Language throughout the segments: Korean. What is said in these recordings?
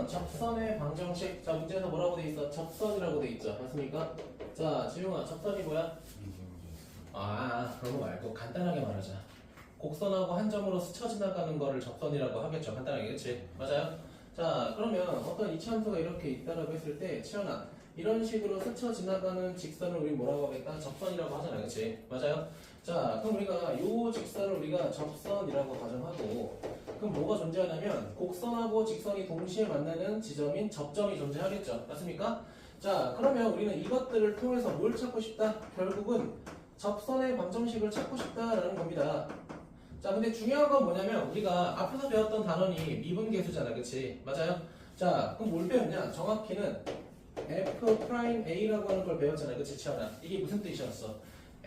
그러면 접선의 방정식. 자, 문제에서 뭐라고 돼 있어? 접선이라고 돼 있죠. 맞습니까? 자, 지용아, 접선이 뭐야? 그런 거 말고 간단하게 말하자. 곡선하고 한 점으로 스쳐 지나가는 거를 접선이라고 하겠죠. 간단하게, 그치? 맞아요? 자, 그러면 어떤 이차함수가 이렇게 있다라고 했을 때, 치현아, 이런 식으로 스쳐 지나가는 직선을 우리 뭐라고 하겠다? 접선이라고 하잖아, 그치? 맞아요? 자, 그럼 우리가 요 직선을 우리가 접선이라고 가정하고, 그럼 뭐가 존재하냐면 곡선하고 직선이 동시에 만나는 지점인 접점이 존재하겠죠. 맞습니까? 자, 그러면 우리는 이것들을 통해서 뭘 찾고 싶다? 결국은 접선의 방정식을 찾고 싶다라는 겁니다. 자, 근데 중요한 건 뭐냐면 우리가 앞에서 배웠던 단원이 미분계수잖아, 그치? 맞아요? 자, 그럼 뭘 배웠냐? 정확히는 F'A라고 하는 걸 배웠잖아, 그치? 치아나, 이게 무슨 뜻이었어?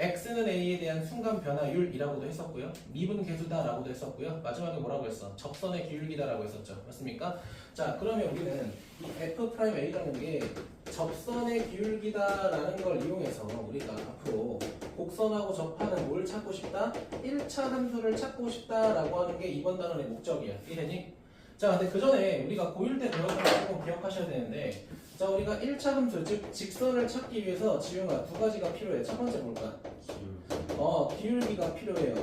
X는 A에 대한 순간 변화율이라고도 했었고요. 미분계수다라고도 했었고요. 마지막에 뭐라고 했어? 접선의 기울기다라고 했었죠. 맞습니까? 자, 그러면 우리는 이 F'A라는 게 접선의 기울기다라는 걸 이용해서 우리가 앞으로 곡선하고 접하는 뭘 찾고 싶다? 1차 함수를 찾고 싶다라고 하는 게 이번 단원의 목적이야. 이해되니? 자, 근데 그 전에 우리가 고1 때 배웠던 거 조금 기억하셔야 되는데, 자, 우리가 1차 함수, 즉 직선을 찾기 위해서 지용아 두 가지가 필요해. 첫 번째 뭘까? 기울기가 필요해요.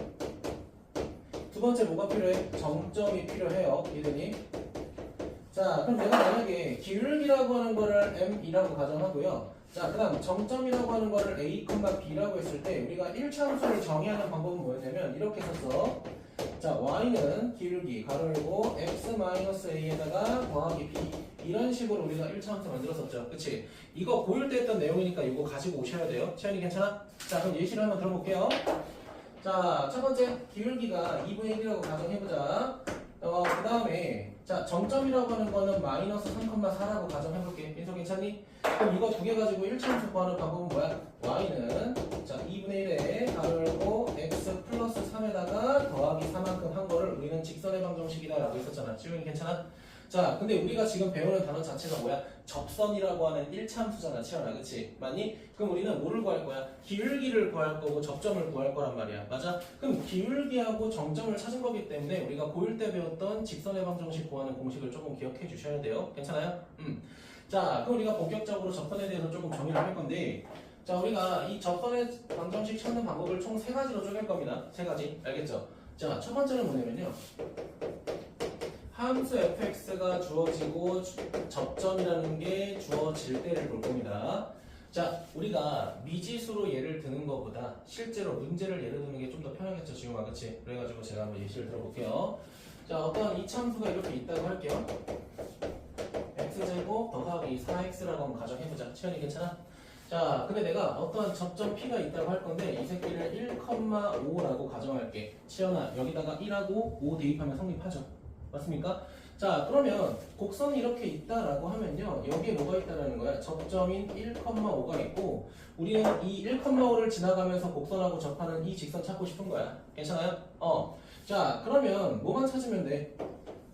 두 번째 뭐가 필요해? 정점이 필요해요. 이해되니? 자, 그럼 내가 만약에 기울기라고 하는 거를 M이라고 가정하고요. 자, 그 다음 정점이라고 하는 거를 A, B라고 했을 때 우리가 1차 함수를 정의하는 방법은 뭐였냐면 이렇게 썼어. 자, Y는 기울기, 가로 열고 X-A에다가 더하기 B, 이런 식으로 우리가 1차 함수 만들었었죠. 그치? 이거 고1 때 했던 내용이니까 이거 가지고 오셔야 돼요. 시연이 괜찮아? 자, 그럼 예시를 한번 들어볼게요. 자, 첫 번째 기울기가 2분의 1이라고 가정해보자. 그 다음에 자, 정점이라고 하는 거는 마이너스 3,4라고 가정해볼게. 민서 괜찮니? 그럼 이거 두 개 가지고 1차 함수 구하는 방법은 뭐야? Y는 자 2분의 1에 가로 열고 X 플러스 3에다가 더하기 4만큼 한 거를 우리는 직선의 방정식이다 라고 했었잖아. 지훈이 괜찮아? 자, 근데 우리가 지금 배우는 단어 자체가 뭐야? 접선이라고 하는 1차 함수잖아, 치아나, 그치? 맞니? 그럼 우리는 뭐를 구할 거야? 기울기를 구할 거고 접점을 구할 거란 말이야. 맞아? 그럼 기울기하고 정점을 찾은 거기 때문에 우리가 고1 때 배웠던 직선의 방정식 구하는 공식을 조금 기억해 주셔야 돼요. 괜찮아요? 자, 그럼 우리가 본격적으로 접선에 대해서 조금 정의를 할 건데, 자, 우리가 이 접선의 방정식 찾는 방법을 총 세 가지로 쪼갤 겁니다. 세 가지. 알겠죠? 자, 첫 번째는 뭐냐면요. 함수 fx가 주어지고 접점이라는 게 주어질 때를 볼 겁니다. 자, 우리가 미지수로 예를 드는 것보다 실제로 문제를 예를 드는 게 좀 더 편하겠죠, 지용아, 그치? 그래가지고 제가 한번 예시를 들어볼게요. 자, 어떤 이차함수가 이렇게 있다고 할게요. x제곱 더하기 4x라고 한번 가정해보자. 치현이 괜찮아? 자, 근데 내가 어떠한 접점 P가 있다고 할 건데 이 새끼를 1,5라고 가정할게. 치현아, 여기다가 1하고 5 대입하면 성립하죠. 맞습니까? 자, 그러면 곡선이 이렇게 있다라고 하면요, 여기에 뭐가 있다라는 거야? 접점인 1,5가 있고 우리는 이 1,5를 지나가면서 곡선하고 접하는 이 직선 찾고 싶은 거야. 괜찮아요? 자, 그러면 뭐만 찾으면 돼?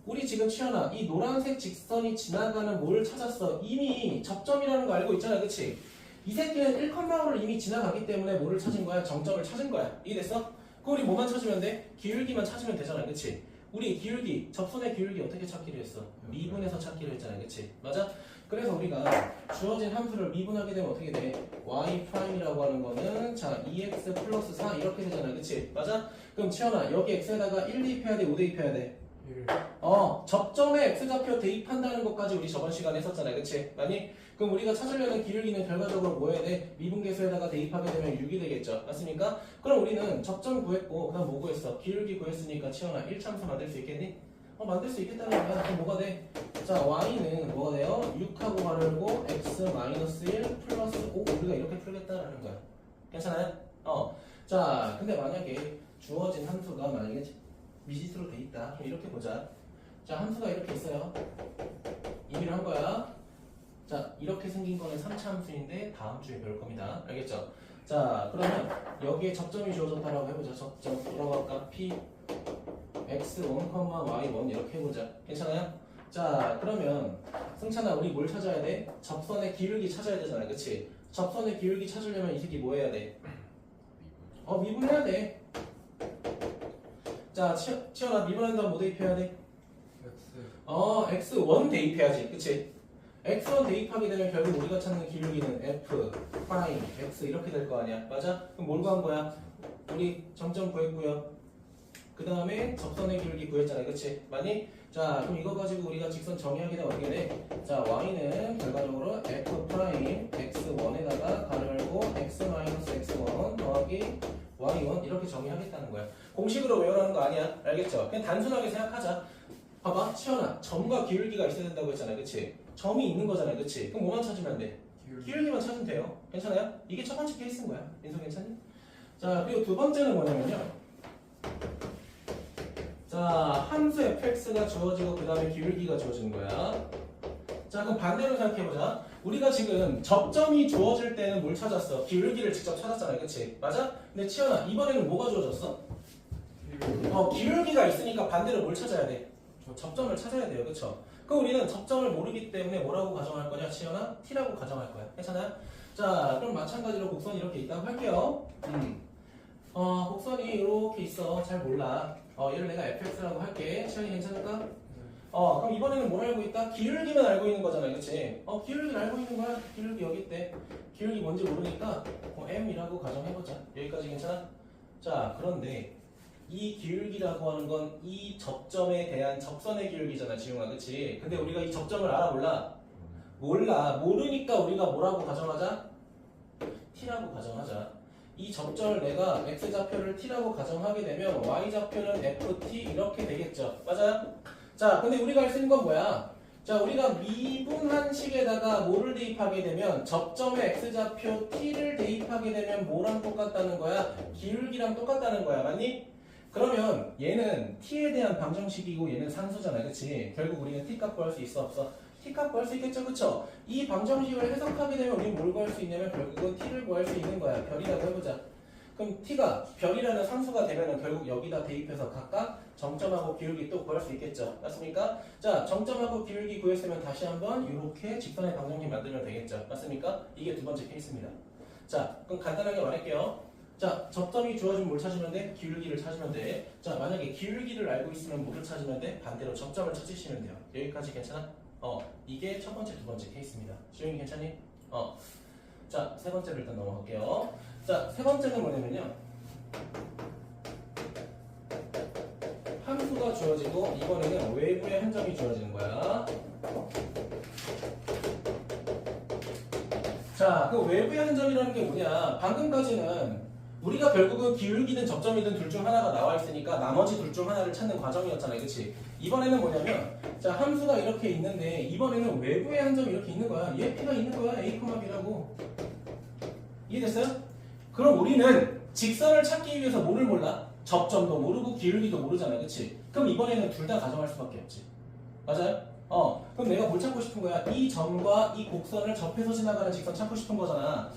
우리 지금 치현아, 이 노란색 직선이 지나가는 뭘 찾았어? 이미 접점이라는 거 알고 있잖아, 그치? 이 새끼는 1,5를 이미 지나가기 때문에 뭐를 찾은 거야? 정점을 찾은 거야. 이해됐어? 그럼 우리 뭐만 찾으면 돼? 기울기만 찾으면 되잖아, 그치? 우리 기울기, 접선의 기울기 어떻게 찾기로 했어? 미분해서 찾기로 했잖아, 그치? 맞아? 그래서 우리가 주어진 함수를 미분하게 되면 어떻게 돼? y''이라고 하는 거는 자 2x 플러스 4 이렇게 되잖아, 그치? 맞아? 그럼 치현아, 여기 x에다가 1 대입해야 돼, 5 대입해야 돼? 1. 접점에 x좌표 대입한다는 것까지 우리 저번 시간에 했었잖아, 그치? 아니? 그럼 우리가 찾으려는 기울기는 결과적으로 뭐 해야 돼? 미분계수에다가 대입하게 되면 6이 되겠죠. 맞습니까? 그럼 우리는 접점 구했고 그 다음 뭐 구했어? 기울기 구했으니까 치현아 1차함수 만들 수 있겠니? 만들 수 있겠다는 거야. 그럼 뭐가 돼? 자, y는 뭐가 돼요? 6하고 가로 열고 x-1 플러스 5 우리가 이렇게 풀겠다라는 거야. 괜찮아요? 자, 근데 만약에 주어진 함수가 만약에 미지수로 돼 있다. 그럼 이렇게 보자. 자, 함수가 이렇게 있어요. 임의를 한 거야. 자, 이렇게 생긴 거는 3차 함수인데 다음 주에 배울 겁니다. 알겠죠? 자, 그러면 여기에 접점이 주어졌다라고 해보자. 접점 뭐라고 할까? p x1, y1 이렇게 해보자. 괜찮아요? 자, 그러면 승찬아, 우리 뭘 찾아야 돼? 접선의 기울기 찾아야 되잖아, 그치? 접선의 기울기 찾으려면 이 새끼 뭐 해야 돼? 미분해야 돼. 자, 치현아, 미분한 다음 뭐 대입해야 돼? x1 대입해야지. 그치? x1 대입하게 되면 결국 우리가 찾는 기울기는 f 프라임 x 이렇게 될 거 아니야. 맞아? 그럼 뭘 구한 거야? 우리 점점 구했고요. 그 다음에 접선의 기울기 구했잖아요. 그치? 맞니? 자, 그럼 이거 가지고 우리가 직선 정의하게 되면 어떻게 돼? 자, y는 결과적으로 f 프라임 x1에다가 가로 열고 x 마이너스 x1 더하기 y1 이렇게 정의하겠다는 거야. 공식으로 외우라는 거 아니야. 알겠죠? 그냥 단순하게 생각하자. 봐봐, 치현아, 점과 기울기가 있어야 된다고 했잖아. 그치? 점이 있는 거잖아. 그치? 그럼 뭐만 찾으면 돼? 기울기만 찾으면 돼요. 괜찮아요? 이게 첫 번째 케이스인 거야. 민서 괜찮니? 자, 그리고 두 번째는 뭐냐면요. 자, 함수 fx가 주어지고 그 다음에 기울기가 주어지는 거야. 자, 그럼 반대로 생각해보자. 우리가 지금 접점이 주어질 때는 뭘 찾았어? 기울기를 직접 찾았잖아요. 그치? 맞아? 근데 치현아, 이번에는 뭐가 주어졌어? 기울기가 있으니까 반대로 뭘 찾아야 돼? 접점을 찾아야 돼요. 그쵸? 그럼 우리는 접점을 모르기 때문에 뭐라고 가정할 거냐? 치현아? t라고 가정할 거야. 괜찮아요? 자, 그럼 마찬가지로 곡선이 이렇게 있다고 할게요. 곡선이 이렇게 있어. 잘 몰라. 얘를 내가 fx라고 할게. 치현이 괜찮을까? 그럼 이번에는 뭘 알고 있다? 기울기만 알고 있는 거잖아. 그치? 기울기를 알고 있는 거야. 기울기 여기 있대. 기울기 뭔지 모르니까 m이라고 가정해보자. 여기까지 괜찮아? 자, 그런데 이 기울기라고 하는 건 이 접점에 대한 접선의 기울기잖아, 지용아. 그치? 근데 우리가 이 접점을 알아, 몰라? 몰라. 모르니까 우리가 뭐라고 가정하자? t라고 가정하자. 이 접점을 내가 x좌표를 t라고 가정하게 되면 y좌표는 ft 이렇게 되겠죠. 맞아요? 자, 근데 우리가 할 수 있는 건 뭐야? 자, 우리가 미분한 식에다가 뭐를 대입하게 되면 접점의 x좌표 t를 대입하게 되면 뭐랑 똑같다는 거야? 기울기랑 똑같다는 거야. 맞니? 그러면 얘는 t에 대한 방정식이고 얘는 상수잖아. 그치? 결국 우리는 t 값 구할 수 있어 없어? t 값 구할 수 있겠죠. 그쵸? 이 방정식을 해석하게 되면 우리는 뭘 구할 수 있냐면 결국은 t를 구할 수 있는 거야. 별이라고 해보자. 그럼 t가 별이라는 상수가 되면은 결국 여기다 대입해서 각각 정점하고 기울기 또 구할 수 있겠죠. 맞습니까? 자, 정점하고 기울기 구했으면 다시 한번 이렇게 직선의 방정식 만들면 되겠죠. 맞습니까? 이게 두 번째 케이스입니다. 자, 그럼 간단하게 말할게요. 자, 접점이 주어지면 뭘 찾으면 돼? 기울기를 찾으면 돼. 자, 만약에 기울기를 알고 있으면 뭐를 찾으면 돼? 반대로 접점을 찾으시면 돼요. 여기까지 괜찮아? 이게 첫 번째, 두 번째 케이스입니다. 지용이 괜찮니? 자, 세 번째로 일단 넘어갈게요. 자, 세 번째는 뭐냐면요. 함수가 주어지고 이번에는 외부의 한 점이 주어지는 거야. 자, 그 외부의 한 점이라는 게 뭐냐? 방금까지는 우리가 결국은 기울기든 접점이든 둘 중 하나가 나와 있으니까 나머지 둘 중 하나를 찾는 과정이었잖아요. 그치? 이번에는 뭐냐면 자, 함수가 이렇게 있는데 이번에는 외부의 한 점이 이렇게 있는 거야. 얘 P가 있는 거야. A, B라고. 이해됐어요? 그럼 우리는 직선을 찾기 위해서 뭐를 몰라? 접점도 모르고 기울기도 모르잖아. 그치? 그럼 이번에는 둘 다 가정할 수밖에 없지. 맞아요? 그럼 내가 뭘 찾고 싶은 거야? 이 점과 이 곡선을 접해서 지나가는 직선 찾고 싶은 거잖아.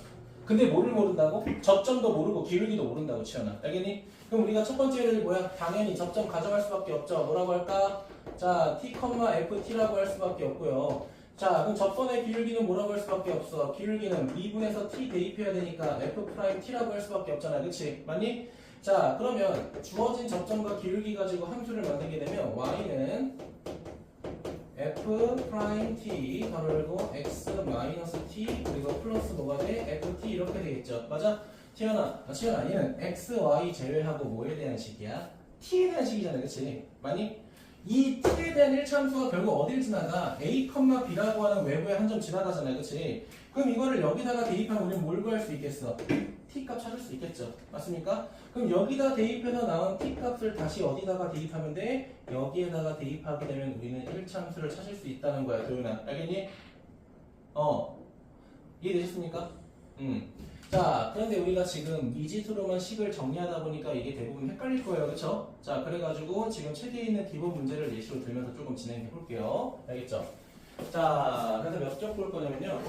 근데 뭐를 모른다고? 접점도 모르고 기울기도 모른다고. 치현아. 알겠니? 그럼 우리가 첫 번째 예를 뭐야? 당연히 접점 가정할 수밖에 없죠. 뭐라고 할까? 자, t, ft라고 할 수밖에 없고요. 자, 그럼 접선의 기울기는 뭐라고 할 수밖에 없어? 기울기는 미분해서 t 대입해야 되니까 f't라고 할 수밖에 없잖아. 그치? 맞니? 자, 그러면 주어진 접점과 기울기 가지고 함수를 만들게 되면 y는 f't 가로 열고 x 마이너스 t 그리고 플러스 뭐가 돼? ft 이렇게 되겠죠. 맞아? 치현아, 얘는 x, y 제외하고 뭐에 대한 식이야? t에 대한 식이잖아. 그치? 맞니? 이 t에 대한 1차 함수가 결국 어딜 지나가? a, b라고 하는 외부의 한 점 지나가잖아요. 그치? 그럼 이거를 여기다가 대입하면 우리는 뭘 구할 수 있겠어? t 값 찾을 수 있겠죠. 맞습니까? 그럼 여기다 대입해서 나온 t 값을 다시 어디다가 대입하면 돼? 여기에다가 대입하게 되면 우리는 1차 함수를 찾을 수 있다는 거야. 도윤아. 알겠니? 이해되셨습니까? 자, 그런데 우리가 지금 미지수로만 식을 정리하다 보니까 이게 대부분 헷갈릴 거예요. 그쵸? 자, 그래가지고 지금 책에 있는 기본 문제를 예시로 들면서 조금 진행해 볼게요. 알겠죠? 자, 그래서 몇 쪽 볼 거냐면요.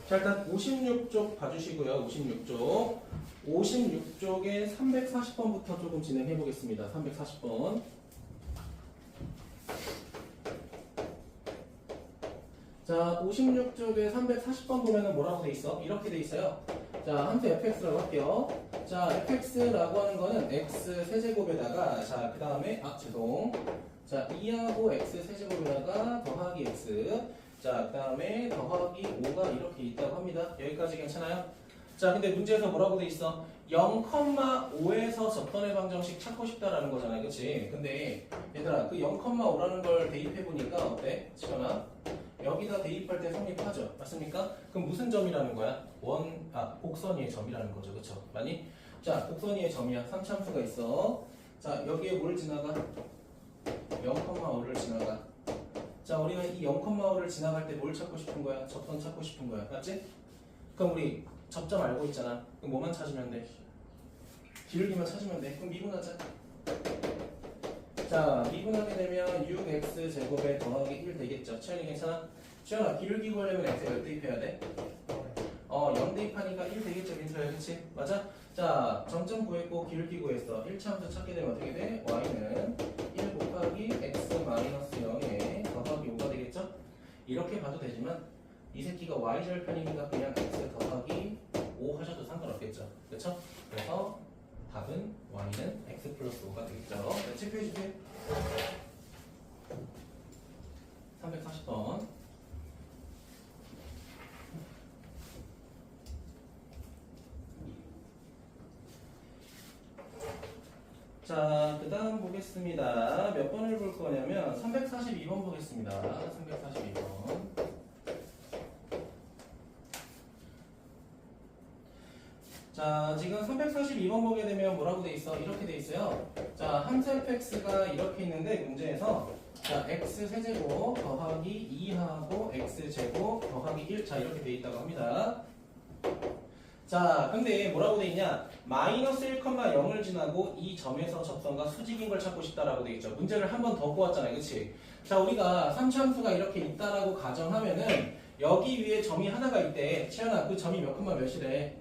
자, 일단 56쪽 봐주시고요. 56쪽. 56쪽에 340번부터 조금 진행해 보겠습니다. 340번. 자, 56쪽에 340번 보면은 뭐라고 돼 있어? 이렇게 돼 있어요. 자, 함수 fx라고 할게요. 자, fx라고 하는 거는 x 세제곱에다가 자, 그 다음에 자, 2하고 x 세제곱에다가 더하기 x 자, 그 다음에 더하기 5가 이렇게 있다고 합니다. 여기까지 괜찮아요? 자, 근데 문제에서 뭐라고 돼 있어? 0,5에서 접선의 방정식 찾고 싶다라는 거잖아요. 그치? 근데 얘들아 그 0,5라는 걸 대입해보니까 어때? 시원아? 여기다 대입할 때 성립하죠. 맞습니까? 그럼 무슨 점이라는 거야? 곡선 위의 점이라는 거죠. 그쵸? 많이? 자, 곡선 위의 점이야. 3참수가 있어. 자, 여기에 뭘 지나가? 0,5를 지나가. 자, 우리는 이 0,5를 지나갈 때 뭘 찾고 싶은 거야? 접선 찾고 싶은 거야. 맞지? 그럼 우리 접점 알고 있잖아. 그럼 뭐만 찾으면 돼? 기울기만 찾으면 돼. 그럼 미분하자. 자, 미분하게 되면 6x 제곱에 더하기 1 되겠죠. 채연이 괜찮아? 채연아, 기울기 구하려면 x에 몇 대입해야 돼? 0 대입하니까 1 되겠죠. 민서야, 그치? 맞아? 자, 점점 구했고 기울기 구했어. 1차함수 찾게 되면 어떻게 돼? y는 1 곱하기 x 마이너스 0에 더하기 5가 되겠죠? 이렇게 봐도 되지만 이 새끼가 y절편이니까 그냥 x 더하기 5 하셔도 상관없겠죠. 그쵸? 그래서 답은 y는 x 플러스 5가 되겠죠. 네, 체크해주세요. 340번. 자, 그 다음 보겠습니다. 몇 번을 볼 거냐면 342번 보겠습니다. 342번. 자, 지금 342번 보게 되면 뭐라고 돼 있어? 이렇게 돼 있어요. 자, 함수 fx가 이렇게 있는데 문제에서 자, x 세제곱 더하기 2하고 x 제곱 더하기 1 자, 이렇게 돼 있다고 합니다. 자, 근데 뭐라고 돼 있냐? 마이너스 1,0을 지나고 이 점에서 접선과 수직인 걸 찾고 싶다라고 돼 있죠. 문제를 한 번 더 보았잖아요. 그치? 자, 우리가 3차함수가 이렇게 있다라고 가정하면은 여기 위에 점이 하나가 있대. 채연아, 그 점이 몇 콤마 몇이래?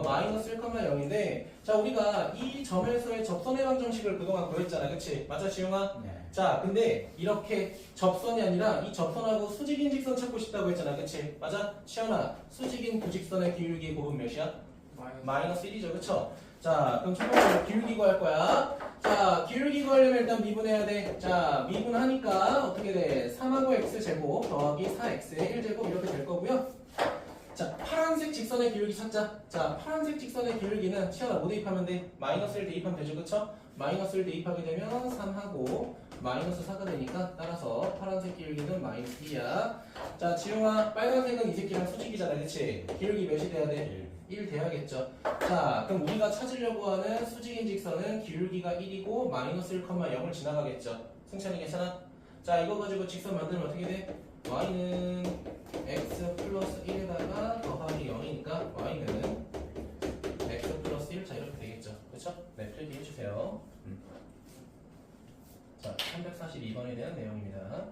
마이너스 1,0인데 자, 우리가 이 점에서의 접선의 방정식을 그동안 구했잖아. 그치? 맞아, 지용아? 네. 자, 근데 이렇게 접선이 아니라 이 접선하고 수직인 직선 찾고 싶다고 했잖아. 그치? 맞아? 시연아, 수직인 부직선의 기울기 곱은 몇이야? 마이너스 1이죠. 그쵸? 자, 그럼 첫 번째로 기울기 구할 거야. 자, 기울기 구하려면 일단 미분해야 돼. 자, 미분하니까 어떻게 돼? 3하고 x제곱 더하기 4x의 1제곱 이렇게 될 거고요. 자, 파란색 직선의 기울기 찾자. 자, 파란색 직선의 기울기는 시연아 뭐 대입하면 돼? 마이너스 1 대입하면 되죠. 그쵸? 마이너스 1 대입하게 되면 3하고 마이너스 4가 되니까 따라서 파란색 기울기는 마이너스 2야. 자, 지용아, 빨간색은 이 새끼랑 수직이잖아. 그치? 기울기 몇이 돼야 돼? 1 돼야겠죠. 자, 그럼 우리가 찾으려고 하는 수직인 직선은 기울기가 1이고 마이너스 1,0을 지나가겠죠. 승찬이 괜찮아? 자, 이거 가지고 직선 만들면 어떻게 돼? y는 x 플러스 1에다가 더하기 0이니까 y는 x 플러스 1. 자, 이렇게 되겠죠. 그렇죠? 네, 필기해주세요. 자, 342번에 대한 내용입니다.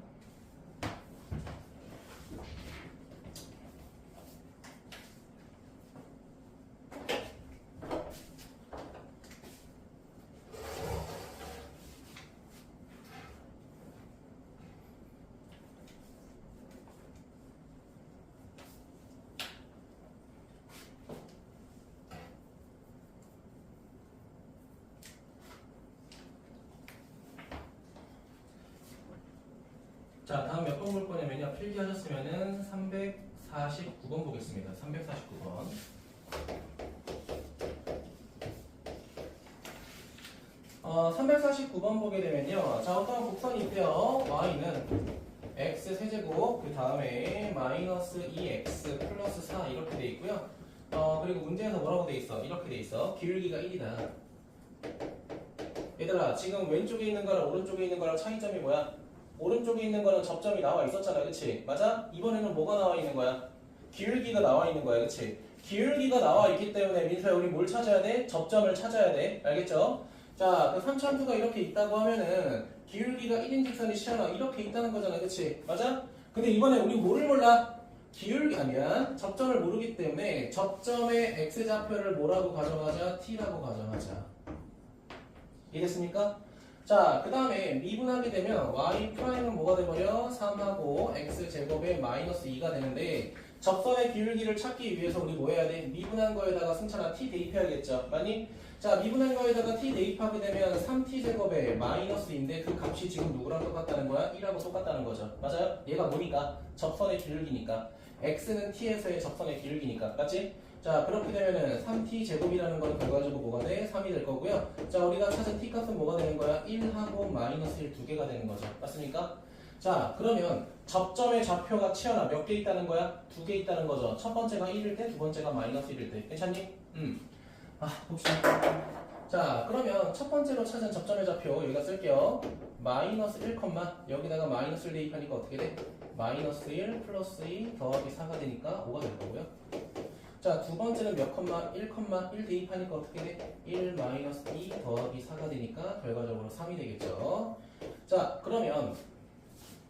자, 다음 몇 번 볼 거냐면요. 필기하셨으면은 349번 보겠습니다. 349번. 어, 349번 보게 되면요. 자, 어떤 곡선이 있대요. y는 x 세제곱, 그 다음에 마이너스 2x 플러스 4 이렇게 돼 있고요. 그리고 문제에서 뭐라고 돼 있어? 이렇게 돼 있어. 기울기가 1이다. 얘들아, 지금 왼쪽에 있는 거랑 오른쪽에 있는 거랑 차이점이 뭐야? 오른쪽에 있는 거는 접점이 나와 있었잖아. 그치? 맞아? 이번에는 뭐가 나와 있는 거야? 기울기가 나와 있는 거야. 그치? 기울기가 나와 있기 때문에 민서야, 우리 뭘 찾아야 돼? 접점을 찾아야 돼. 알겠죠? 자, 그 3차함수가 이렇게 있다고 하면은 기울기가 1인 직선이 시원하 이렇게 있다는 거잖아. 그치? 맞아? 근데 이번에 우리 뭐를 몰라? 기울기 아니야. 접점을 모르기 때문에 접점의 x좌표를 뭐라고 가정하자? t라고 가정하자. 이해됐습니까? 자, 그 다음에 미분하게 되면 y 프라임은 뭐가 돼버려? 3하고 x 제곱에 마이너스 2가 되는데 접선의 기울기를 찾기 위해서 우리 뭐 해야 돼? 미분한 거에다가 승차나 t 대입해야겠죠. 맞니? 자, 미분한 거에다가 t 대입하게 되면 3t 제곱에 마이너스인데 그 값이 지금 누구랑 똑같다는 거야? 1하고 똑같다는 거죠. 맞아요? 얘가 뭐니까? 접선의 기울기니까. x는 t에서의 접선의 기울기니까. 맞지? 자, 그렇게 되면은 3t 제곱이라는 거는 결과적으로 뭐가 돼? 3이 될 거고요. 자, 우리가 찾은 t 값은 뭐가 되는 거야? 1하고 마이너스 1 두 개가 되는 거죠. 맞습니까? 자, 그러면 접점의 좌표가 치어나 몇 개 있다는 거야? 두 개 있다는 거죠. 첫 번째가 1일 때, 두 번째가 마이너스 1일 때. 괜찮니? 봅시다. 자, 그러면 첫 번째로 찾은 접점의 좌표 여기다 쓸게요. 마이너스 1, 여기다가 마이너스를 대입하니까 어떻게 돼? 마이너스 1 플러스 2 더하기 4가 되니까 5가 될 거고요. 자, 두 번째는 몇 컴마? 1, 1 대입하니까 어떻게 돼? 1 마이너스 2 더하기 4가 되니까 결과적으로 3이 되겠죠. 자, 그러면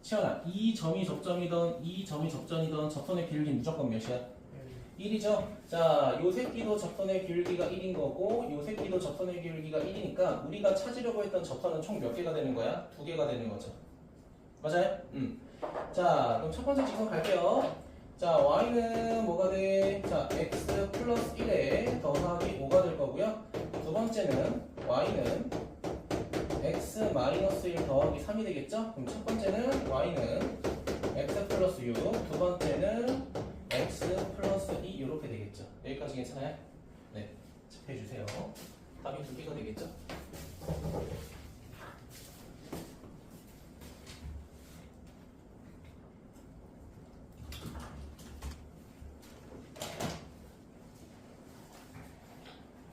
치현아, 이 점이 접점이던 이 점이 접점이던 접선의 기울기 무조건 몇이야? 1이죠? 자, 요 새끼도 접선의 기울기가 1인 거고 요 새끼도 접선의 기울기가 1이니까 우리가 찾으려고 했던 접선은 총 몇 개가 되는 거야? 두 개가 되는 거죠. 맞아요? 자, 그럼 첫 번째 직선 갈게요. 자, y는 뭐가 돼? 자, x 플러스 1에 더하기 5가 될 거고요. 두 번째는 y는 x 마이너스 1 더하기 3이 되겠죠? 그럼 첫 번째는 y는 x 플러스 6, 두 번째는 x 플러스 2 이렇게 되겠죠. 여기까지 괜찮아요? 네, 짚해주세요. 답이 두 개가 되겠죠?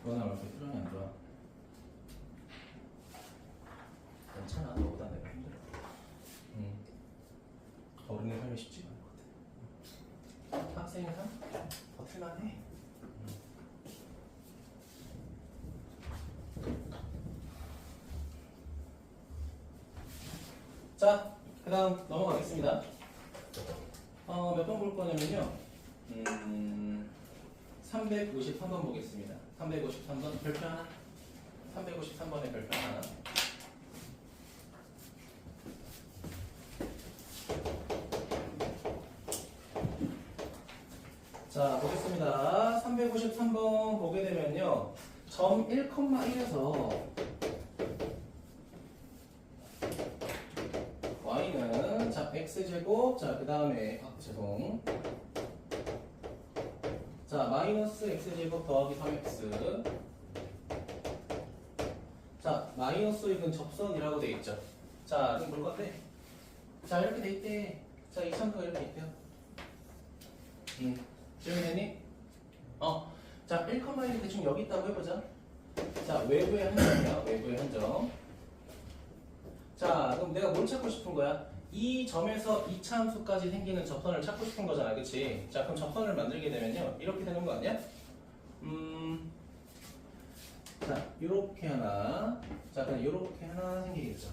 좋아 나올 때 표정이 안 좋아. 괜찮아, 너보다 내가 힘들어. 어른의 삶이 쉽지가 않을 것 같아. 학생의 삶? 버틸만해. 자, 그 다음 넘어가겠습니다. 몇 번 볼 거냐면요. 353번 보겠습니다. 353번 별표 하나. 353번의 별표 하나. 자, 보겠습니다. 353번 보게 되면요. 점 1,1에서 y는 자, x제곱, 자, 그 다음에 자, 마이너스 x제곱 더하기 3x. 자, 마이너스 이건 접선이라고 돼 있죠. 자, 지금 볼 건데. 자, 이렇게 돼 있대. 자, 이 참수가 이렇게 있대요. 질문했니? 자, 1,1이 대충 여기 있다고 해보자. 자, 외부의 한 점이야. 외부의 한 점. 자, 그럼 내가 뭘 찾고 싶은 거야? 이 점에서 이차 함수까지 생기는 접선을 찾고 싶은 거잖아. 그치? 자, 그럼 접선을 만들게 되면요. 이렇게 되는 거 아니야? 자, 요렇게 하나. 자, 그럼 요렇게 하나 생기겠죠.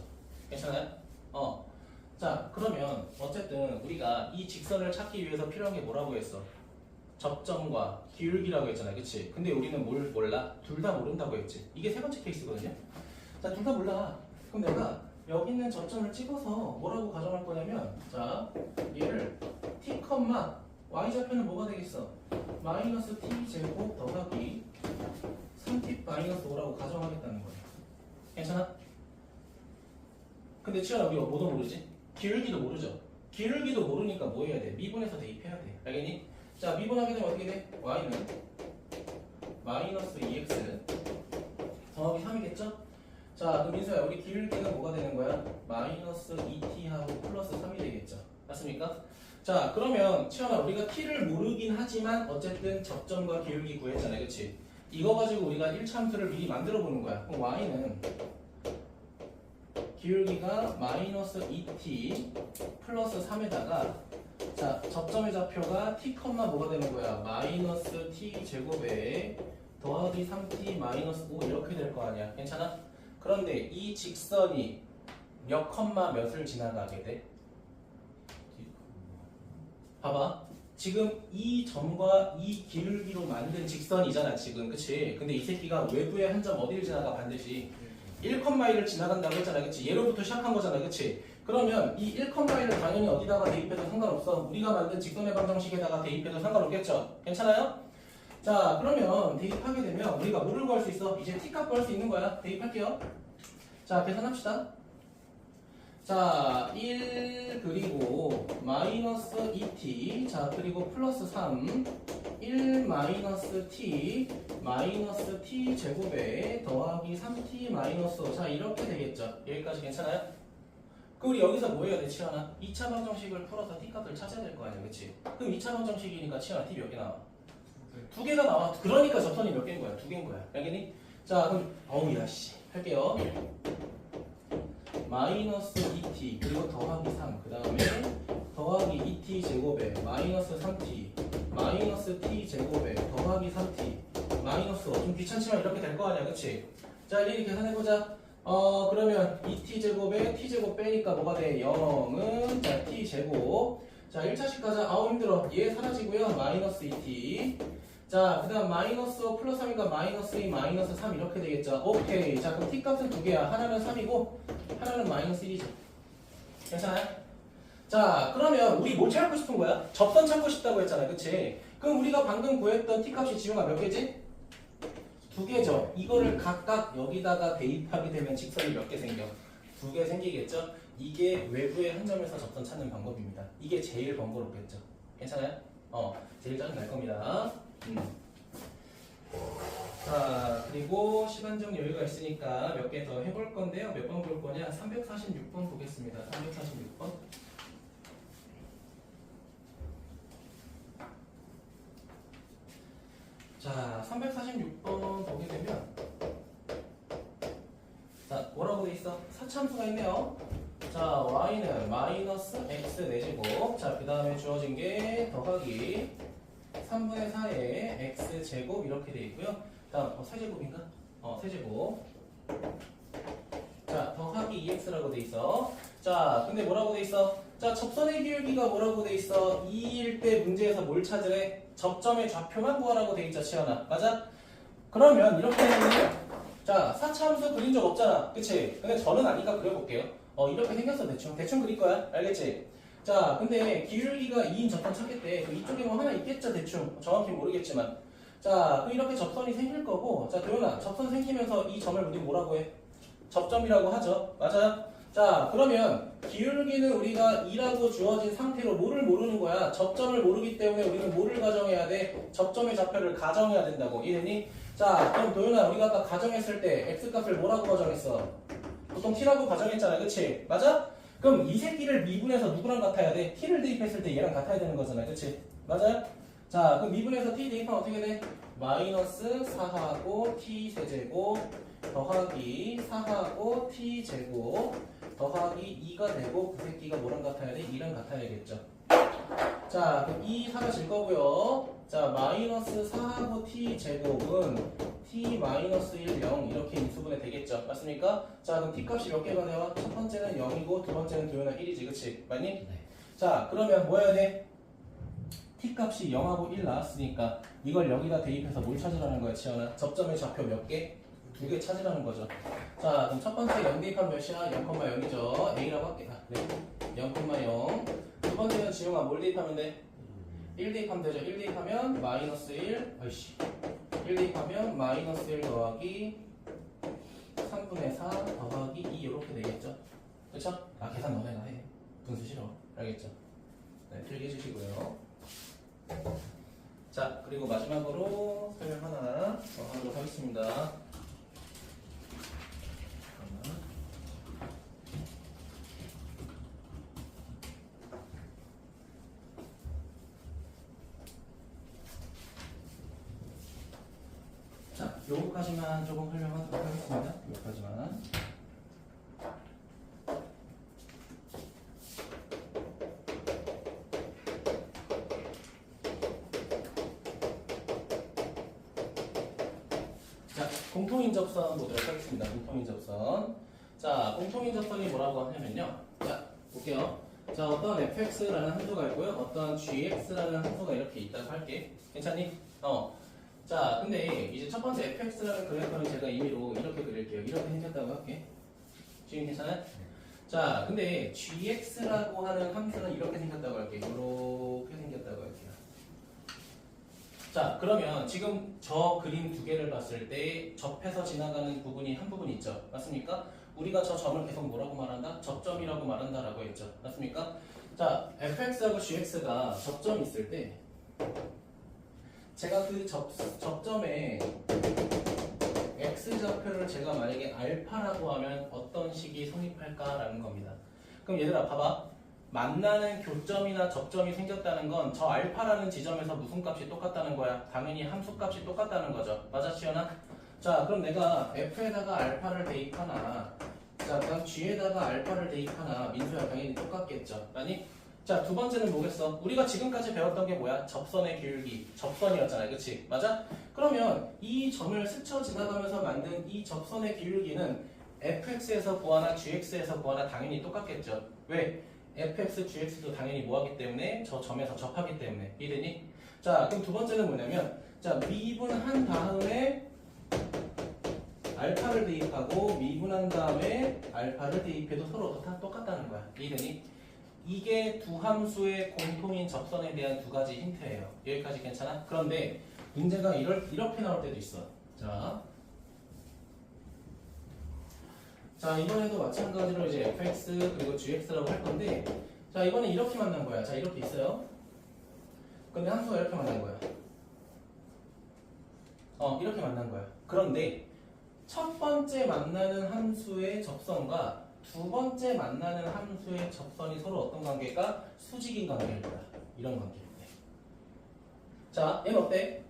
괜찮아요? 자, 그러면 어쨌든 우리가 이 직선을 찾기 위해서 필요한 게 뭐라고 했어? 접점과 기울기라고 했잖아. 그치? 근데 우리는 뭘 몰라? 둘 다 모른다고 했지. 이게 세 번째 케이스거든요. 자, 둘 다 몰라. 그럼 내가 여기 있는 접점을 찍어서 뭐라고 가정할 거냐면, 자, 얘를 t, y좌표는 뭐가 되겠어? 마이너스 t 제곱 더하기 3t 마이너스 5라고 가정하겠다는 거야. 괜찮아? 근데 치아라 우리가 뭐도 모르지? 기울기도 모르죠? 기울기도 모르니까 뭐 해야 돼? 미분해서 대입해야 돼. 알겠니? 자, 미분하게 되면 어떻게 돼? y는 마이너스 2x 더하기 3이겠죠? 자, 그럼 민서야, 우리 기울기는 뭐가 되는 거야? 마이너스 2t하고 플러스 3이 되겠죠? 맞습니까? 자, 그러면 치현아, 우리가 t를 모르긴 하지만 어쨌든 접점과 기울기 구했잖아요. 그치? 이거 가지고 우리가 1차 함수를 미리 만들어 보는 거야. 그럼 y는 기울기가 마이너스 2t 플러스 3에다가 자, 접점의 좌표가 t, 뭐가 되는 거야? 마이너스 t 제곱에 더하기 3t 마이너스 5 이렇게 될 거 아니야. 괜찮아? 그런데 이 직선이 몇 컴마 몇을 지나가게 돼? 봐봐. 지금 이 점과 이 기울기로 만든 직선이잖아, 지금. 그치? 근데 이 새끼가 외부의 한 점 어디를 지나가? 반드시 1,1을 지나간다고 했잖아. 그치? 얘로부터 시작한 거잖아. 그치? 그러면 이 1,1을 당연히 어디다가 대입해도 상관없어. 우리가 만든 직선의 방정식에다가 대입해도 상관없겠죠? 괜찮아요? 자, 그러면 대입하게 되면 우리가 뭐를 구할 수 있어? 이제 t값 구할 수 있는 거야. 대입할게요. 자, 계산합시다. 자, 1 그리고 마이너스 2t, 자, 그리고 플러스 3, 1 마이너스 t, 마이너스 t 제곱에 더하기 3t 마이너스 5. 자, 이렇게 되겠죠? 여기까지 괜찮아요? 그럼 우리 여기서 뭐 해야 돼, 치환아? 2차 방정식을 풀어서 t 값을 찾아야 될 거 아니야, 그치? 그럼 2차 방정식이니까 치환아, t 몇 개 나와? 두 개가 나와. 그러니까 접선이 몇 개인 거야? 두 개인 거야. 알겠니? 자, 그럼 어우 야 씨. 할게요. 마이너스 2t 그리고 더하기 3. 그 다음에 더하기 2t 제곱에 마이너스 3t 마이너스 t 제곱에 더하기 3t 마이너스 5. 좀 귀찮지만 이렇게 될 거 아니야, 그치? 자, 일일이 계산해보자. 그러면 2t 제곱에 t 제곱 빼니까 뭐가 돼? 0은 자 t 제곱. 자, 1차식 가자. 아우 힘들어. 얘 사라지고요. 마이너스 2t. 자, 그 다음 마이너스 5 플러스 3이니까 마이너스 2 마이너스 3 이렇게 되겠죠. 오케이. 자, 그럼 t값은 두 개야. 하나는 3이고 하나는 마이너스 1이죠. 괜찮아요? 자, 그러면 우리 뭘 찾고 싶은 거야? 접선 찾고 싶다고 했잖아, 그치? 그럼 우리가 방금 구했던 t값이 지용아 몇 개지? 두 개죠. 이거를 각각 여기다가 대입하게 되면 직선이 몇 개 생겨? 두 개 생기겠죠? 이게 외부의 한 점에서 접선 찾는 방법입니다. 이게 제일 번거롭겠죠. 괜찮아요? 제일 짜증 날 겁니다. 자, 그리고 시간적 여유가 있으니까 몇 개 더 해볼 건데요. 몇 번 볼 거냐? 346번 보겠습니다. 346번. 자, 346번 보게 되면 자, 뭐라고 돼 있어? 사차함수가 있네요. 자, y는 마이너스 x 4제곱. 자, 그 다음에 주어진 게 더하기 3분의 4에 x제곱 이렇게 돼 있고요. 다음 세제곱인가? 세제곱. 자, 더하기 2x라고 돼 있어. 자, 근데 뭐라고 돼 있어? 자, 접선의 기울기가 뭐라고 돼 있어? 2일 때 문제에서 뭘 찾으래? 접점의 좌표만 구하라고 돼 있죠, 치현아. 맞아? 그러면 이렇게 되면 자, 사차함수 그린 적 없잖아. 그치? 근데 저는 아니까 그려볼게요. 이렇게 생겼어, 대충 그릴 거야. 알겠지? 자, 근데 기울기가 2인 접선 찾겠대. 이쪽에 뭐 하나 있겠죠, 대충. 정확히 모르겠지만. 자, 그럼 이렇게 접선이 생길 거고. 자, 도현아, 접선 생기면서 이 점을 우리 뭐라고 해? 접점이라고 하죠. 맞아요? 자, 그러면 기울기는 우리가 2라고 주어진 상태로 뭐를 모르는 거야? 접점을 모르기 때문에 우리는 뭐를 가정해야 돼? 접점의 좌표를 가정해야 된다고. 이해됐니? 자, 그럼 도현아, 우리가 아까 가정했을 때 x값을 뭐라고 가정했어? 보통 t라고 가정했잖아, 그치? 맞아? 그럼 이 새끼를 미분해서 누구랑 같아야 돼? t를 대입했을 때 얘랑 같아야 되는 거잖아, 그치? 맞아요? 자, 그럼 미분해서 t 대입하면 어떻게 돼? 마이너스 4하고 t 세제곱 더하기 4하고 t 제곱 더하기 2가 되고 그 새끼가 뭐랑 같아야 돼? 2랑 같아야겠죠. 자, 그럼 2 사라질 거고요. 자, 마이너스 4하고 t 제곱은 t 마이너스 1, 0 이렇게 인수분해 되겠죠. 맞습니까? 자, 그럼 t 값이 몇 개가 돼요? 첫 번째는 0이고 두 번째는 도현아 1이지, 그치? 맞니? 네. 자, 그러면 뭐 해야 돼? t 값이 0하고 1 나왔으니까 이걸 여기다 대입해서 뭘 찾으라는 거야, 치현아? 접점의 좌표 몇 개? 두 개 찾으라는 거죠. 자, 그럼 첫 번째 0 대입하면 몇이야? 0,0이죠. A라고 할게. 네. 0,0. 두 번째는 지용아 뭘 대입하면 돼? 1 대입하면 되죠. 1 대입하면 마이너스 1. 아이씨. 1 대입하면 마이너스 1 더하기 3분의 4 더하기 2 이렇게 되겠죠. 그쵸? 계산 너네가 해. 분수 싫어. 알겠죠? 네, 필기 해주시고요. 자, 그리고 마지막으로 설명 하나 더 하도록 하겠습니다. 자, 요거까지만 조금 설명하도록 하겠습니다. 요거까지만. 자, 공통인 접선 보도록 하겠습니다. 공통인 접선. 자, 공통인 접선이 뭐라고 하냐면요. 자, 볼게요. 자, 어떤 fx라는 함수가 있고요. 어떤 gx라는 함수가 이렇게 있다고 할게. 괜찮니? 자, 근데 이제 첫 번째 fx라는 그래프는 제가 임의로 이렇게 그릴게요. 이렇게 생겼다고 할게. 지금 괜찮아요? 자, 근데 gx라고 하는 함수는 이렇게 생겼다고 할게요. 이렇게 생겼다고 할게요. 자, 그러면 지금 저 그림 두 개를 봤을 때 접해서 지나가는 부분이 한 부분 있죠. 맞습니까? 우리가 저 점을 계속 뭐라고 말한다? 접점이라고 말한다라고 했죠. 맞습니까? 자, fx하고 gx가 접점이 있을 때 제가 그 접점에 x좌표를 제가 만약에 알파라고 하면 어떤 식이 성립할까라는 겁니다. 그럼 얘들아 봐봐. 만나는 교점이나 접점이 생겼다는 건 저 알파라는 지점에서 무슨 값이 똑같다는 거야? 당연히 함수 값이 똑같다는 거죠. 맞아, 시연아? 자, 그럼 내가 f에다가 알파를 대입하나, 자, 그다음 g에다가 알파를 대입하나, 민수야 당연히 똑같겠죠. 아니? 자, 두 번째는 뭐겠어? 우리가 지금까지 배웠던 게 뭐야? 접선의 기울기. 접선이었잖아. 그치? 맞아? 그러면 이 점을 스쳐 지나가면서 만든 이 접선의 기울기는 fx에서 구하나 gx에서 구하나 당연히 똑같겠죠. 왜? fx, gx도 당연히 뭐하기 때문에 저 점에서 접하기 때문에. 이해되니? 자, 그럼 두 번째는 뭐냐면 자, 미분한 다음에 알파를 대입하고 미분한 다음에 알파를 대입해도 서로 다 똑같다는 거야. 이해되니? 이게 두 함수의 공통인 접선에 대한 두 가지 힌트예요. 여기까지 괜찮아? 그런데 문제가 이렇게 나올 때도 있어. 자, 이번에도 마찬가지로 이제 fx 그리고 gx라고 할 건데, 자, 이번에 이렇게 만난 거야. 자, 이렇게 있어요. 근데 함수가 이렇게 만난 거야. 이렇게 만난 거야. 그런데 첫 번째 만나는 함수의 접선과 두 번째 만나는 함수의 접선이 서로 어떤 관계가? 수직인 관계일 거야. 이런 관계일 때. 자, 얘는 어때?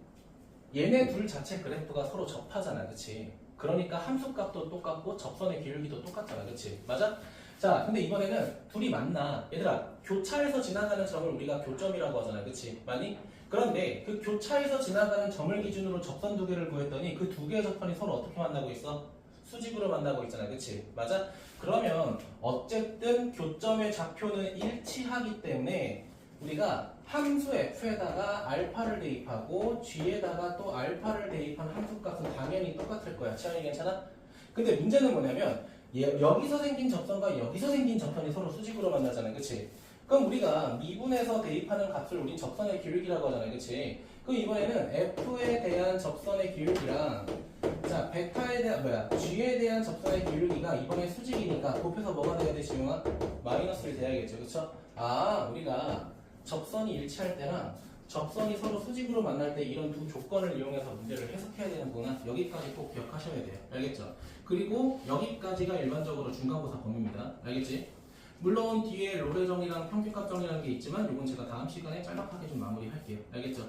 얘네 둘 자체 그래프가 서로 접하잖아. 그치? 그러니까 함수값도 똑같고 접선의 기울기도 똑같잖아. 그치? 맞아? 자, 근데 이번에는 둘이 만나. 얘들아, 교차에서 지나가는 점을 우리가 교점이라고 하잖아. 그치? 맞니? 그런데 그 교차에서 지나가는 점을 기준으로 접선 두 개를 구했더니 그 두 개의 접선이 서로 어떻게 만나고 있어? 수직으로 만나고 있잖아. 그치? 맞아? 그러면 어쨌든 교점의 좌표는 일치하기 때문에 우리가 함수 f에다가 알파를 대입하고 g에다가 또 알파를 대입한 함수값은 당연히 똑같을 거야. 치환이 괜찮아? 근데 문제는 뭐냐면 여기서 생긴 접선과 여기서 생긴 접선이 서로 수직으로 만나잖아. 그치? 그럼 우리가 미분에서 대입하는 값을 우린 접선의 기울기라고 하잖아. 그치? 그럼 이번에는 f에 대한 접선의 기울기랑 자, 베타에 대한 g에 대한 접선의 기울기가 이번에 수직이니까 곱해서 뭐가 돼야 돼, 지용아? 마이너스를 돼야겠죠. 그쵸? 아, 우리가 접선이 일치할 때랑 접선이 서로 수직으로 만날 때 이런 두 조건을 이용해서 문제를 해석해야 되는구나. 여기까지 꼭 기억하셔야 돼요. 알겠죠? 그리고 여기까지가 일반적으로 중간고사 범위입니다. 알겠지? 물론 뒤에 로레정이랑 평균값 정리라는 게 있지만 이건 제가 다음 시간에 짤막하게 좀 마무리할게요. 알겠죠?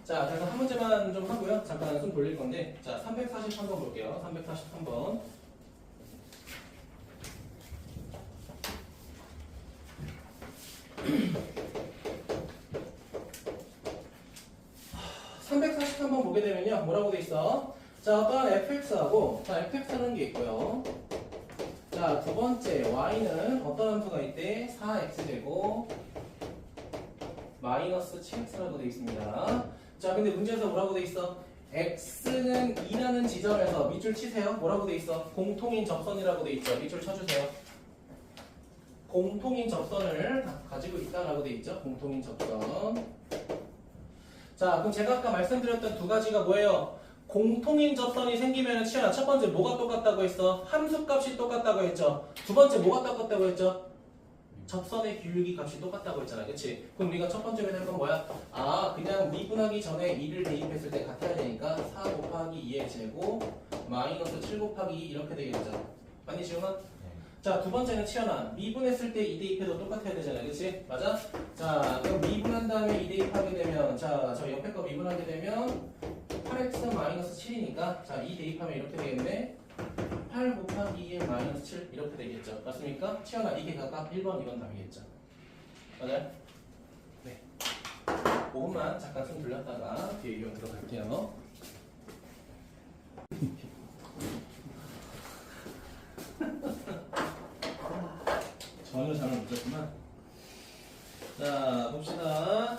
자, 그래서 한 문제만 좀 하고요. 잠깐 숨 돌릴 건데, 자, 343번 볼게요. 343번. 343번 보게 되면요. 뭐라고 돼 있어? 자, 어떤 fx하고, 자, fx라는 게 있고요. 자, 두 번째 y는 어떤 함수가 있대? 4x 되고 마이너스 7x라고 돼 있습니다. 자, 근데 문제에서 뭐라고 돼 있어? x는 2라는 지점에서 밑줄 치세요. 뭐라고 돼 있어? 공통인 접선이라고 돼 있죠. 밑줄 쳐주세요. 공통인 접선을 가지고 있다라고 돼 있죠. 공통인 접선. 자, 그럼 제가 아까 말씀드렸던 두 가지가 뭐예요? 공통인 접선이 생기면 치아나 첫 번째 뭐가 똑같다고 했어? 함수값이 똑같다고 했죠. 두 번째 뭐가 똑같다고 했죠? 접선의 기울기 값이 똑같다고 했잖아. 그치? 그럼 우리가 첫 번째 해야 될 건 뭐야? 아, 그냥 미분하기 전에 2를 대입했을 때 같아야 되니까 4 곱하기 2의 제곱 마이너스 7 곱하기 2 이렇게 되겠죠. 맞니, 지훈아? 자, 두 번째는 치아나 미분했을 때 2 대입해도 똑같아야 되잖아. 그치? 맞아? 자, 그럼 미분한 다음에 2 대입하게 되면 자, 저 옆에 거 미분하게 되면 8x 마이너스 7이니까 자, 2 대입하면 이렇게 되겠네. 8 곱하기 2의 마이너스 7 이렇게 되겠죠. 맞습니까? 치아나 이게 각각 1번, 2번 답이겠죠. 맞아요? 네. 5분만 잠깐 숨 돌렸다가 뒤에 유형 들어갈게요. 전혀 잠을 못 잤구만. 자, 봅시다.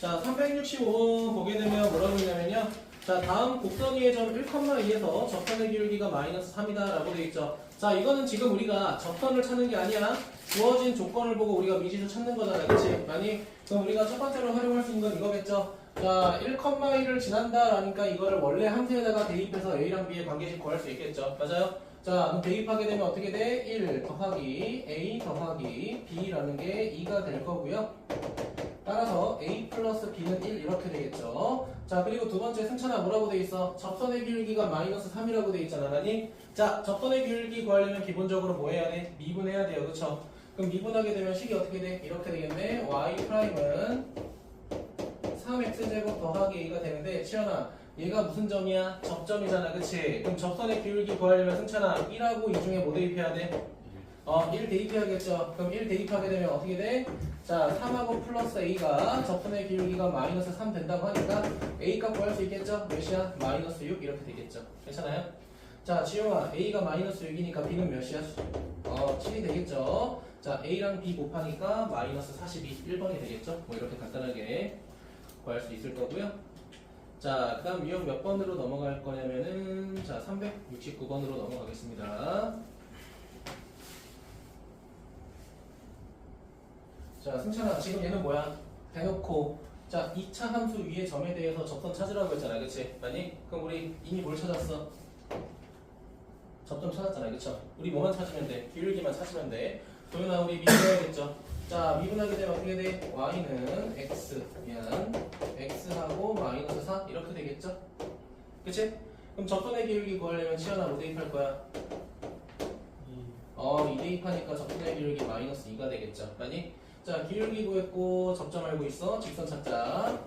자, 365번 보게 되면 뭐라고 있냐면요. 자, 다음 곡선 위의 점 1,2에서 접선의 기울기가 마이너스 3이다 라고 되어 있죠. 자, 이거는 지금 우리가 접선을 찾는 게 아니야. 주어진 조건을 보고 우리가 미지수 찾는 거잖아. 그치? 아니, 그럼 우리가 첫 번째로 활용할 수 있는 건 이거겠죠? 자, 1,1을 지난다라니까 이거를 원래 함수에다가 대입해서 A랑 B의 관계식 구할 수 있겠죠? 맞아요? 자, 그럼 대입하게 되면 어떻게 돼? 1 더하기 A 더하기 B라는 게 2가 될 거고요. 따라서 A 플러스 B는 1 이렇게 되겠죠. 자, 그리고 두 번째 승찬아 뭐라고 돼 있어? 접선의 기울기가 마이너스 3이라고 돼 있잖아. 아니? 자, 접선의 기울기 구하려면 기본적으로 뭐 해야 돼? 미분해야 돼요. 그쵸? 그럼 미분하게 되면 식이 어떻게 돼? 이렇게 되겠네. Y 프라임은 3x제곱 더하기 a가 되는데 치현아 얘가 무슨 점이야? 접점이잖아. 그치? 그럼 접선의 기울기 구하려면 승찬아 1하고 2 중에 뭐 대입해야 돼? 1 대입해야겠죠. 그럼 1 대입하게 되면 어떻게 돼? 자, 3하고 플러스 a가 접선의 기울기가 마이너스 3 된다고 하니까 a 값 구할 수 있겠죠? 몇이야? 마이너스 6 이렇게 되겠죠. 괜찮아요? 자, 지용아 a가 마이너스 6이니까 b는 몇이야? 7이 되겠죠. 자, a랑 b 곱하니까 마이너스 42 1번이 되겠죠. 뭐 이렇게 간단하게 구할 수 있을 거고요. 자, 그 다음 유형 몇 번으로 넘어갈 거냐면은 자 369번으로 넘어가겠습니다. 자, 승찬아 지금 얘는 뭐야? 대놓고 자 2차 함수 위의 점에 대해서 접선 찾으라고 했잖아. 그치? 아니? 그럼 우리 이미 뭘 찾았어? 접점 찾았잖아. 그쵸? 우리 뭐만 찾으면 돼? 기울기만 찾으면 돼. 도윤아 우리 미분해야겠죠? 자, 미분하게 되면 어떻게 돼? y는 x, x하고 마이너스 4 이렇게 되겠죠? 그치? 그럼 접선의 기울기 구하려면 치현아 뭐 대입할 거야? 2 대입하니까 접선의 기울기 마이너스 2가 되겠죠? 아니? 자, 기울기 구했고 접점 알고 있어? 직선 찾자.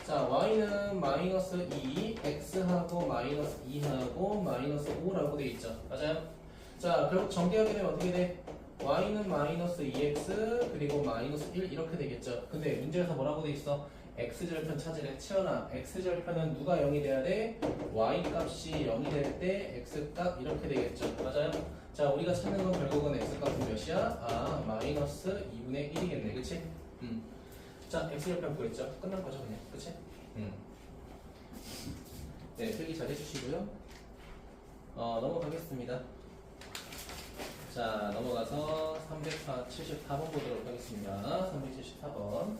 자, y는 마이너스 2, x하고 마이너스 2하고 마이너스 5라고 돼 있죠? 맞아요? 자, 결국 전개하게 되면 어떻게 돼? y는 마이너스 2x 그리고 마이너스 1 이렇게 되겠죠. 근데 문제에서 뭐라고 돼 있어? x절편 찾으래. 치현아 x절편은 누가 0이 돼야 돼? y 값이 0이 될 때 x값 이렇게 되겠죠. 맞아요? 자, 우리가 찾는 건 결국은 x값은 몇이야? 마이너스 2분의 1이겠네. 그치? 자, x절편 구했죠? 끝난 거죠 그냥. 그치? 네, 필기 잘 해주시고요. 넘어가겠습니다. 자, 넘어가서 374번 보도록 하겠습니다. 374번.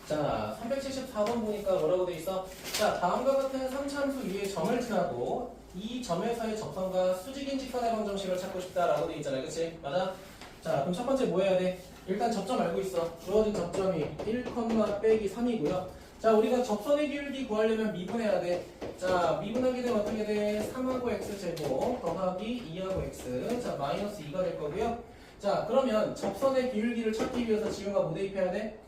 자, 374번 보니까 뭐라고 돼 있어? 자, 다음과 같은 3차함수 위에 점을 지나고 이 점에서의 접선과 수직인 직선의 방정식을 찾고 싶다라고 돼 있잖아요. 그치? 맞아? 자, 그럼 첫 번째 뭐 해야 돼? 일단 접점 알고 있어. 주어진 접점이 1, 빼기 3이고요. 자, 우리가 접선의 기울기 구하려면 미분해야 돼. 자, 미분하게 되면 어떻게 돼? 3하고 x제곱 더하기 2하고 x. 자, 마이너스 2가 될 거고요. 자, 그러면 접선의 기울기를 찾기 위해서 지금과 뭐 대입해야 돼?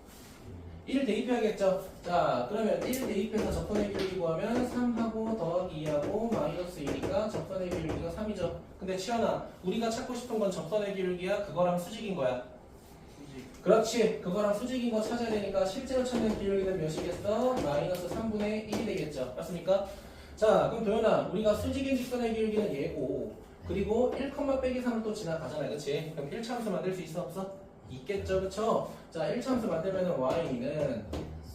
1 대입해야겠죠? 자, 그러면 1 대입해서 접선의 기울기 구하면 3하고 더하기 2하고 마이너스 2니까 접선의 기울기가 3이죠. 근데 치현아, 우리가 찾고 싶은 건 접선의 기울기야? 그거랑 수직인 거야? 그렇지. 그거랑 수직인 거 찾아야 되니까 실제로 찾는 기울기는 몇이겠어? 마이너스 3분의 1이 되겠죠. 맞습니까? 자, 그럼 도현아, 우리가 수직인 직선의 기울기는 얘고 그리고 1, 빼기 3을 또 지나가잖아요. 그치? 그럼 1차함수 만들 수 있어? 없어? 있겠죠. 그쵸? 자, 1차함수 만들면 y는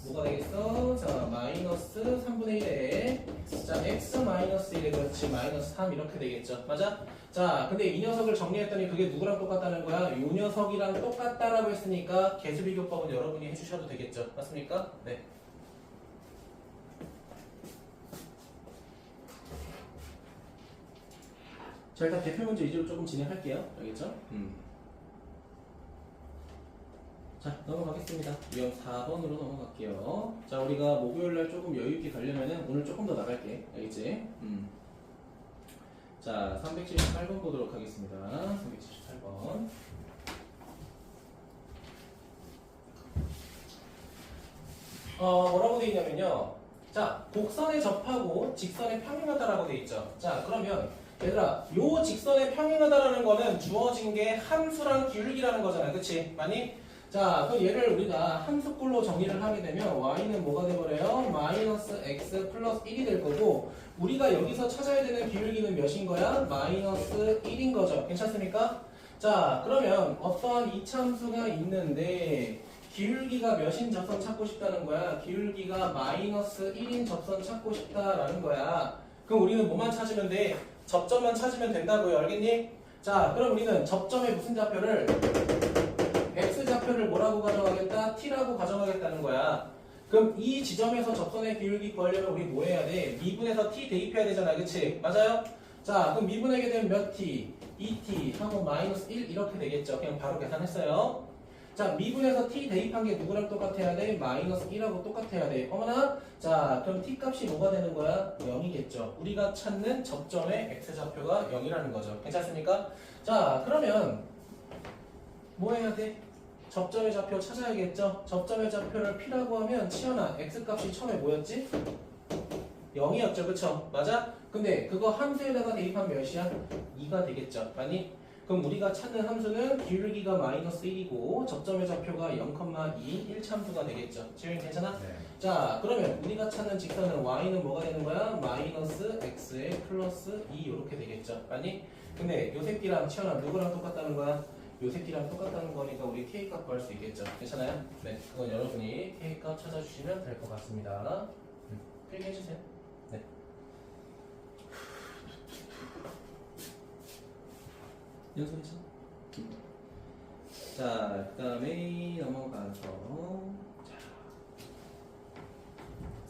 뭐가 되겠어? 자, 마이너스 3분의 1에 자, x 마이너스 1에 그렇지 마이너스 3 이렇게 되겠죠. 맞아? 자, 근데 이 녀석을 정리했더니 그게 누구랑 똑같다는 거야? 이 녀석이랑 똑같다라고 했으니까 개수비교법은 여러분이 해주셔도 되겠죠. 맞습니까? 네. 자, 일단 대표 문제 위주로 조금 진행할게요. 알겠죠? 자, 넘어가겠습니다. 유형 4번으로 넘어갈게요. 자, 우리가 목요일날 조금 여유있게 가려면은 오늘 조금 더 나갈게. 알겠지? 자, 378번 보도록 하겠습니다. 378번. 뭐라고 되어 있냐면요. 자, 곡선에 접하고 직선에 평행하다라고 되어 있죠. 자, 그러면 얘들아, 요 직선에 평행하다라는 거는 주어진 게 함수랑 기울기라는 거잖아. 그치? 많이? 자, 그럼 얘를 우리가 함수꼴로 정리를 하게 되면 y는 뭐가 돼버려요? 마이너스 x 플러스 1이 될 거고 우리가 여기서 찾아야 되는 기울기는 몇인 거야? 마이너스 1인 거죠. 괜찮습니까? 자, 그러면 어떠한 이차함수가 있는데 기울기가 몇인 접선 찾고 싶다는 거야? 기울기가 마이너스 1인 접선 찾고 싶다라는 거야. 그럼 우리는 뭐만 찾으면 돼? 접점만 찾으면 된다고요. 알겠니? 자, 그럼 우리는 접점의 무슨 좌표를 x좌표를 뭐라고 가정하겠다? t라고 가정하겠다는 거야. 그럼 이 지점에서 접선의 기울기 구하려면 우리 뭐 해야 돼? 미분에서 t 대입해야 되잖아. 그치? 맞아요? 자, 그럼 미분하게 되면 몇 t? 2t 하고 마이너스 1 이렇게 되겠죠. 그냥 바로 계산했어요. 자, 미분에서 t 대입한 게 누구랑 똑같아야 돼? 마이너스 1하고 똑같아야 돼. 어머나? 자, 그럼 t 값이 뭐가 되는 거야? 0이겠죠. 우리가 찾는 접점의 x좌표가 0이라는 거죠. 괜찮습니까? 자, 그러면 뭐 해야 돼? 접점의 좌표 찾아야겠죠? 접점의 좌표를 p라고 하면 치현아 x값이 처음에 뭐였지? 0이었죠. 그쵸? 맞아? 근데 그거 함수에다가 대입하면 몇이야? 2가 되겠죠. 아니? 그럼 우리가 찾는 함수는 기울기가 마이너스 1이고 접점의 좌표가 0,2 1참수가 되겠죠. 지금 괜찮아? 네. 자, 그러면 우리가 찾는 직선은 y는 뭐가 되는 거야? 마이너스 x에 플러스 2 이렇게 되겠죠. 아니? 근데 요 새끼랑 치현아 누구랑 똑같다는 거야? 요 새끼랑 똑같다는 거니까 우리 k값 구할 수 있겠죠. 괜찮아요? 네, 그건 여러분이 k값 찾아주시면 될 것 같습니다. 필기해주세요. 네. 연습이죠? 자, 그 다음에 넘어가서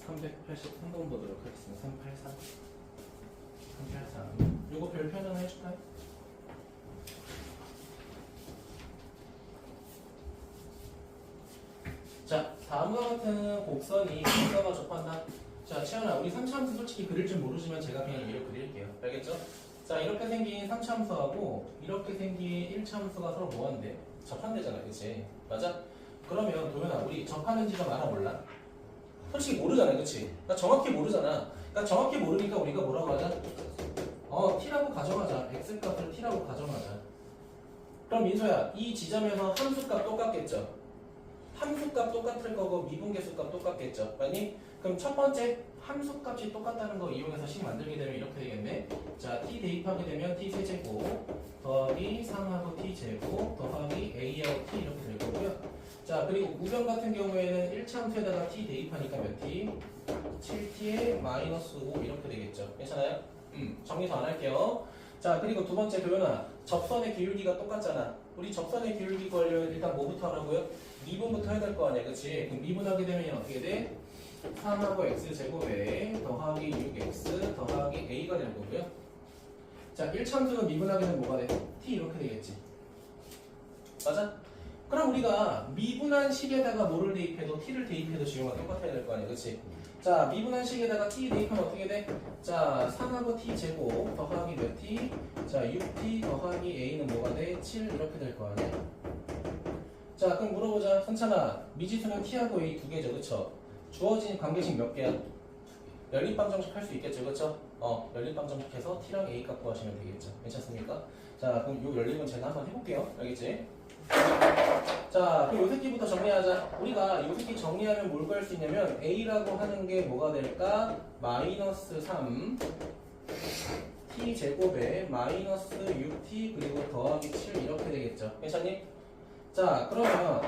383번 보도록 하겠습니다. 383. 383. 이거 별표 하나 해줄까요? 자, 다음과 같은 곡선이 곡선과 접한다. 자, 치현아, 우리 3차함수 솔직히 그릴 줄 모르지만 제가 그냥 위로 그릴게요. 알겠죠? 자, 이렇게 생긴 3차함수하고 이렇게 생긴 1차함수가 서로 뭐한대? 접한대잖아, 그치? 맞아? 그러면 도현아, 우리 접하는 지점 알아 몰라? 솔직히 모르잖아, 그치? 나 정확히 모르잖아. 그러니까 정확히 모르니까 우리가 뭐라고 하자? t라고 가정하자. x값을 t라고 가정하자. 그럼 민소야, 이 지점에서 함수값 똑같겠죠? 함수값 똑같을 거고 미분계수값 똑같겠죠. 아니? 그럼 첫 번째 함수값이 똑같다는 거 이용해서 식 만들게 되면 이렇게 되겠네. 자, t 대입하게 되면 t 세제곱 더하기 3하고 t 제곱 더하기 a하고 t 이렇게 될 거고요. 자, 그리고 우변 같은 경우에는 1차함수에다가 t 대입하니까 몇 t? 7t에 마이너스 5 이렇게 되겠죠. 괜찮아요? 정리 더 안 할게요. 자, 그리고 두 번째 도연아, 접선의 기울기가 똑같잖아. 우리 접선의 기울기 구하려면 일단 뭐부터 하라고요? 미분부터 해야 될 거 아니야, 그치? 그럼 미분하게 되면 어떻게 돼? 3하고 x제곱에 더하기 6x 더하기 a가 되는 거고요. 자, 1참수는 미분하게 되면 뭐가 돼? t 이렇게 되겠지. 맞아? 그럼 우리가 미분한 식에다가 뭐를 대입해도 t를 대입해도 지용과 똑같아야 될 거 아니야, 그치? 자, 미분한 식에다가 t 대입하면 어떻게 돼? 자, 3하고 t 제곱 더하기 몇 t? 자, 6t 더하기 a는 뭐가 돼? 7 이렇게 될 거 아니야? 자, 그럼 물어보자. 선찬아, 미지수는 t하고 a 두 개죠, 그쵸? 주어진 관계식 몇 개야? 연립방정식 할 수 있겠죠, 그쵸? 연립방정식해서 t랑 a 값 구하시면 되겠죠. 괜찮습니까? 자, 그럼 요 연립은 제가 한번 해볼게요. 알겠지? 자, 그럼 요 새끼부터 정리하자. 우리가 요 새끼 정리하면 뭘 구할 수 있냐면 a라고 하는 게 뭐가 될까? 마이너스 3 t 제곱에 마이너스 6t 그리고 더하기 7 이렇게 되겠죠. 괜찮니? 자, 그러면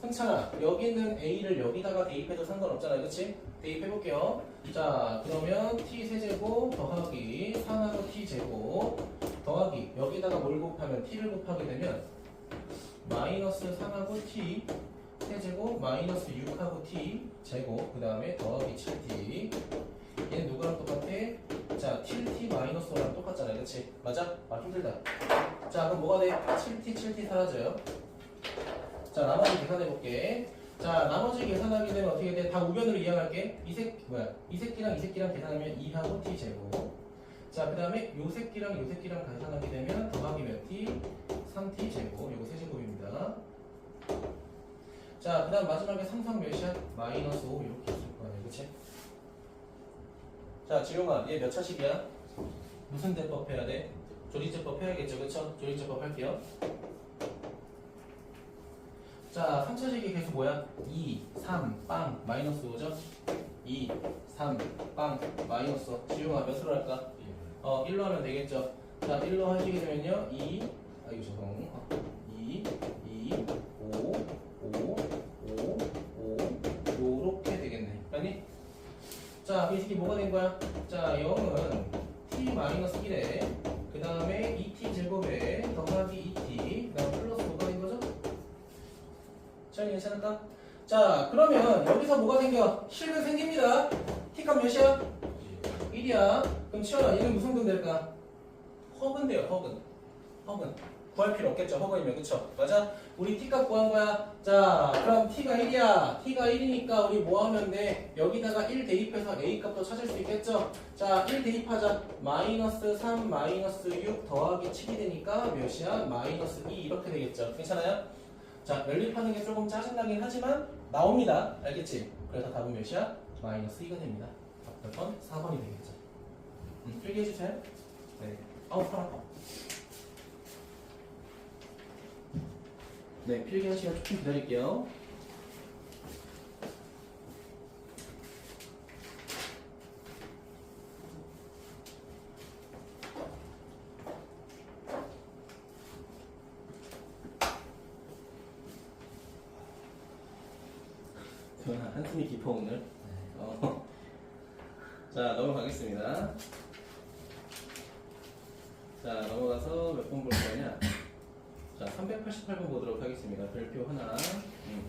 승찬아, 여기 있는 a를 여기다가 대입해도 상관없잖아요, 그치? 대입해볼게요. 자, 그러면 t 세제곱 더하기 3하고 t 제곱 더하기 여기다가 뭘 곱하면 t를 곱하게 되면 마이너스 3하고 t 세제곱 마이너스 6하고 t 제곱 그 다음에 더하기 7t 얘는 누구랑 똑같아? 자, 7t 마이너스 5랑 똑같잖아요, 그치? 맞아? 아, 힘들다. 자, 그럼 뭐가 돼? 7t 사라져요. 자, 나머지 계산해볼게. 자, 나머지 계산하게 되면 어떻게 돼? 다 우변으로 이항할게. 이 새끼랑 계산하면 2하고 t 제곱. 자, 그 다음에 요 새끼랑 계산하게 되면 더하기 몇 t? 3t 제곱. 요거 세제곱입니다. 자, 그 다음 마지막에 상상 몇이야? 마이너스 5 이렇게 있을 거 아니야, 그치? 자, 지용아, 얘 몇 차식이야? 무슨 대법 해야 돼? 조리제법 해야겠죠, 그쵸? 조리제법 할게요. 자, 3차식의 개수 뭐야? 2, 3, 빵, 마이너스 5죠? 2, 3, 빵, 마이너스 5. 지용아, 몇으로 할까? 1로 하면 되겠죠? 자, 1로 하시게 되면요. 2, 2, 5, 5, 5, 5, 요렇게 되겠네. 아니? 자, 이 새끼 뭐가 된 거야? 자, 0은 t-1에 그 다음에 2t 제곱에 더하기 2t 그 다음 플러스 뭐가 된 거죠? 자, 괜찮을까? 자, 그러면 여기서 뭐가 생겨? 실근 생깁니다. t값 몇이야? 1이야. 그럼 치워라. 얘는 무슨 근 될까? 허근 돼요. 허근. 구할 필요 없겠죠. 허근이면. 그쵸? 맞아? 우리 t값 구한 거야. 자, 그럼 t가 1이야. t가 1이니까 우리 뭐 하면 돼? 여기다가 1 대입해서 a 값도 찾을 수 있겠죠? 자, 1 대입하자. 마이너스 3, 마이너스 6 더하기 7이 되니까 몇이야? 마이너스 2 이렇게 되겠죠. 괜찮아요? 자, 연립하는 게 조금 짜증나긴 하지만 나옵니다. 알겠지? 그래서 답은 몇이야? 마이너스 2가 됩니다. 몇 번? 4번이 되겠죠. 필기해주세요. 네. 아우, 팔 아파. 네, 필기하는 시간 조금 기다릴게요. 한숨이 깊어 오늘. 자, 넘어가겠습니다. 자, 넘어가서 몇 번 볼 거냐? 자, 388번 보도록 하겠습니다. 별표 하나,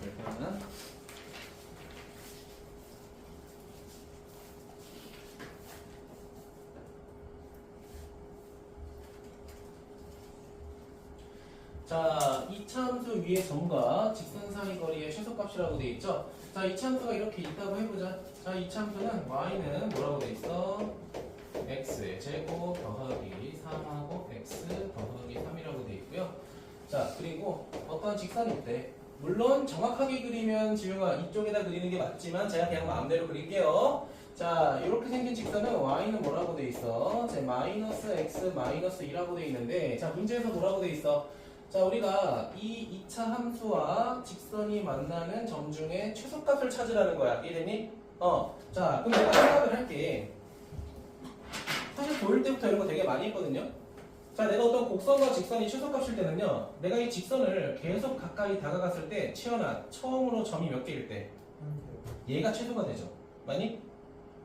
별표 하나. 자, 이차함수 위의 점과 직선 사이 거리의 최소값이라고 되어 있죠? 자, 이차함수가 이렇게 있다고 해보자. 자, 이차함수는 y는 뭐라고 되어 있어? x의 제곱 더하기 3하고 x 더하기 3이라고 되어 있고요. 자, 그리고 어떤 직선이 있대. 물론 정확하게 그리면 지우가 이쪽에다 그리는 게 맞지만 제가 그냥 마음대로 그릴게요. 자, 이렇게 생긴 직선은 y는 뭐라고 되어 있어? 제 마이너스 x 마이너스 2라고 되어 있는데, 자, 문제에서 뭐라고 되어 있어? 자, 우리가 이 2차 함수와 직선이 만나는 점 중에 최소값을 찾으라는 거야. 이해됐니? 자, 그럼 내가 생각을 할게. 사실 고1 때부터 이런 거 되게 많이 했거든요. 자, 내가 어떤 곡선과 직선이 최소값일 때는요, 내가 이 직선을 계속 가까이 다가갔을 때, 치어나 처음으로 점이 몇 개일 때, 얘가 최소가 되죠. 맞니?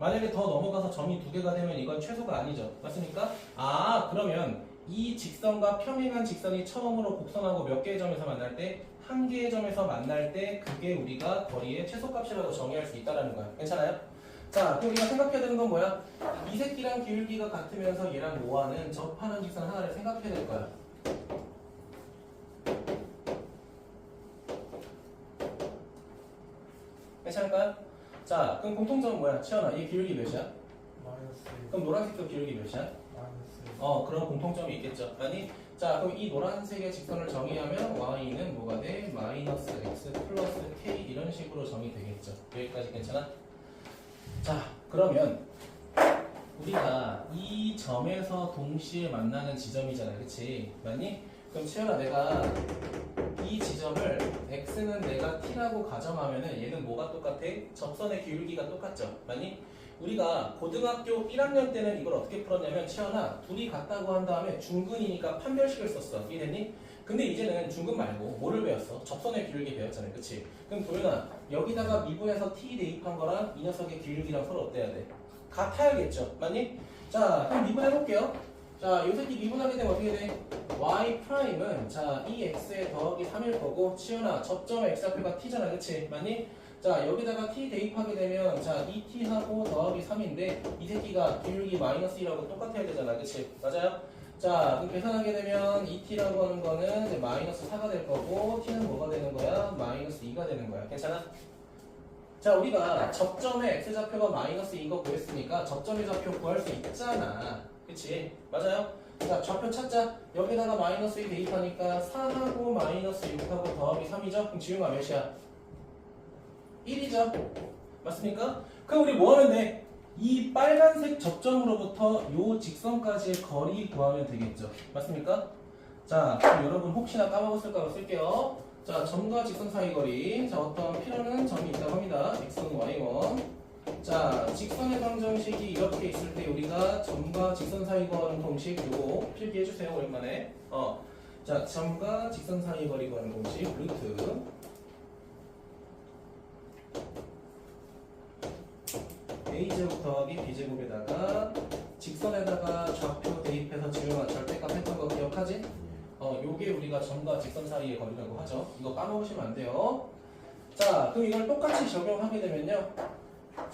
만약에 더 넘어가서 점이 2개가 되면 이건 최소가 아니죠. 맞습니까? 아, 그러면 이 직선과 평행한 직선이 처음으로 곡선하고 몇 개의 점에서 만날 때, 한 개의 점에서 만날 때 그게 우리가 거리의 최소값이라고 정의할 수 있다는 거야. 괜찮아요? 자, 그럼 우리가 생각해야 되는 건 뭐야? 이 새끼랑 기울기가 같으면서 얘랑 뭐하는 접하는 직선 하나를 생각해야 될 거야. 괜찮을까요? 자, 그럼 공통점은 뭐야? 치현아, 얘 기울기 몇이야? 마이너스. 그럼 노란색도 기울기 몇이야? 마이너스. 그런 공통점이 있겠죠. 아니, 자, 그럼 이 노란색의 직선을 정의하면 y는 뭐가 돼? 마이너스 x 플러스 k 이런 식으로 정의되겠죠. 여기까지 괜찮아? 자, 그러면 우리가 이 점에서 동시에 만나는 지점이잖아. 그치? 맞니? 그럼 치현아, 내가 이 지점을 x는 내가 t라고 가정하면은 얘는 뭐가 똑같아? 접선의 기울기가 똑같죠. 맞니? 우리가 고등학교 1학년 때는 이걸 어떻게 풀었냐면, 치현아, 둘이 같다고 한 다음에 중근이니까 판별식을 썼어. 이해됐니? 근데 이제는 중근 말고 뭐를 배웠어? 접선의 기울기 배웠잖아. 그치? 그럼 도윤아, 여기다가 미분해서 t 대입한 거랑 이 녀석의 기울기랑 서로 어때야 돼? 같아야겠죠. 맞니? 자, 그럼 미분해볼게요. 자, 요 새끼 미분하게 되면 어떻게 돼? y 프라임은 자, 이 x에 더하기 3일 거고, 치현아, 접점의 x좌표가 t잖아. 그치? 맞니? 자, 여기다가 t 대입하게 되면 자, 2t하고 더하기 3인데 이 새끼가 기울기 마이너스 2라고 똑같아야 되잖아. 그치? 맞아요? 자, 그럼 계산하게 되면 2t라고 하는 거는 이제 마이너스 4가 될 거고, t는 뭐가 되는 거야? 마이너스 2가 되는 거야. 괜찮아? 자, 우리가 접점의 x좌표가 마이너스 2인 거 구했으니까 접점의 좌표 구할 수 있잖아. 그치? 맞아요? 자, 좌표 찾자. 여기다가 마이너스 2 대입하니까 4하고 마이너스 6하고 더하기 3이죠? 그럼 지우가 몇이야? 1이죠? 맞습니까? 그럼 우리 뭐 하면 돼? 이 빨간색 접점으로부터 요 직선까지의 거리 구하면 되겠죠? 맞습니까? 자, 그럼 여러분 혹시나 까먹었을까 봐 쓸게요. 자, 점과 직선 사이 거리. 자, 어떤 필요는 점이 있다고 합니다. x는 y1. 자, 직선의 방정식이 이렇게 있을 때 우리가 점과 직선 사이 구하는 공식 요거 필기해주세요. 오랜만에. 자, 점과 직선 사이 거리 구하는 공식 루트 a제곱 더하기 b제곱에다가 직선에다가 좌표 대입해서 지우면 절대값 했던 거 기억하지? 요게 우리가 점과 직선 사이의 거리라고 하죠. 이거 까먹으시면 안 돼요. 자, 그럼 이걸 똑같이 적용하게 되면요.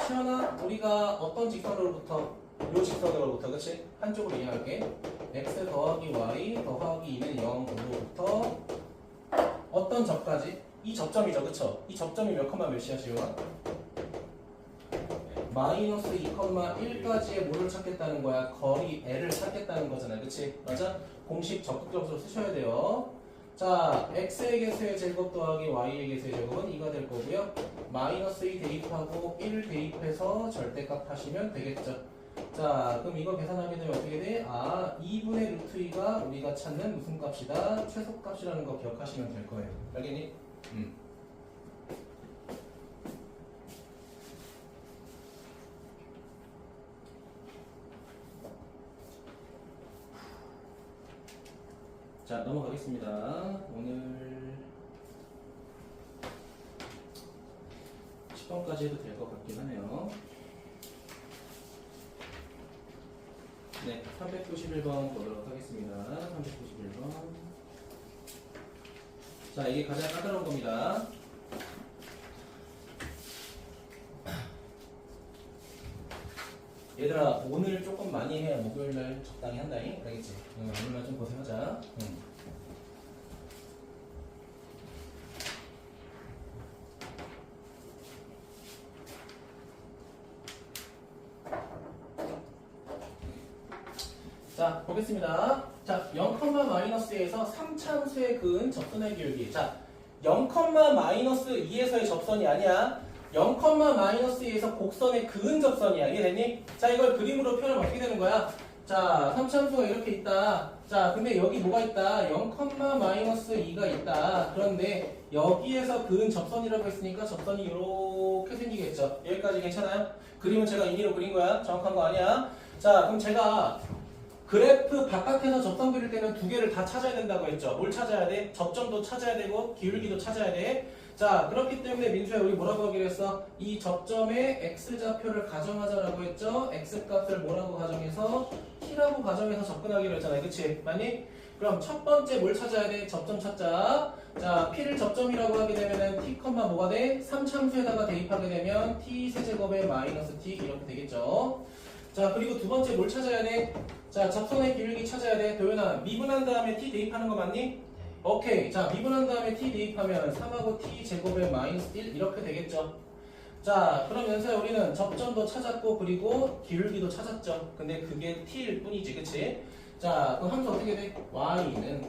시연아, 우리가 어떤 직선으로부터, 요 직선으로부터, 그치? 한쪽으로 이해할게. x 더하기 y 더하기 2는 0으로부터 어떤 점까지? 이 접점이죠, 그쵸? 이 접점이 몇 컴마 몇이야, 시연아? 마이너스 2,1까지의 뭐를 찾겠다는 거야? 거리 L을 찾겠다는 거잖아, 그치? 맞아? 공식 적극적으로 쓰셔야 돼요. 자, x의 개수의 제곱 더하기 y의 개수의 제곱은 2가 될 거고요. 마이너스 2 대입하고 1 대입해서 절대값 하시면 되겠죠. 자, 그럼 이거 계산하게 되면 어떻게 돼? 2분의 루트 2가 우리가 찾는 무슨 값이다? 최소값이라는 거 기억하시면 될 거예요. 알겠니? 자, 넘어가겠습니다. 오늘 10번까지 해도 될 것 같긴 하네요. 네, 391번 보도록 하겠습니다. 391번. 자, 이게 가장 까다로운 겁니다. 얘들아, 오늘 조금 많이 해야 목요일날 적당히 한다잉? 알겠지? 오늘만 좀 고생하자. 자, 보겠습니다. 자, 0,-에서 3차함수에 그은 접선의 기울기. 자, 0,-2에서의 접선이 아니야. 0,-2에서 곡선의 그은 접선이야. 이해됐니? 자, 이걸 그림으로 표현하면 어떻게 되는 거야? 자, 3차함수가 이렇게 있다. 자, 근데 여기 뭐가 있다? 0,-2가 있다. 그런데 여기에서 그은 접선이라고 했으니까 접선이 이렇게 생기겠죠. 여기까지 괜찮아요? 그림은 제가 임의로 그린 거야. 정확한 거 아니야. 자, 그럼 제가 그래프 바깥에서 접선 그릴 때는 두 개를 다 찾아야 된다고 했죠. 뭘 찾아야 돼? 접점도 찾아야 되고 기울기도 찾아야 돼. 자, 그렇기 때문에 민수야, 우리 뭐라고 하기로 했어? 이 접점의 x좌표를 가정하자라고 했죠. x값을 뭐라고 가정해서 t라고 가정해서 접근하기로 했잖아요. 그치? 맞니? 그럼 첫 번째 뭘 찾아야 돼? 접점 찾자. 자, p를 접점이라고 하게 되면은 t, 뭐가 돼? 3참수에다가 대입하게 되면 t 세제곱에 마이너스 t 이렇게 되겠죠. 자, 그리고 두 번째 뭘 찾아야 돼? 자, 접선의 기울기 찾아야 돼. 도현아, 미분한 다음에 t 대입하는 거 맞니? 오케이. 자, 미분한 다음에 t 대입하면 3하고 t 제곱에 마이너스 1 이렇게 되겠죠. 자, 그러면서 우리는 접점도 찾았고 그리고 기울기도 찾았죠. 근데 그게 t일 뿐이지, 그치? 자, 그럼 함수 어떻게 돼? y는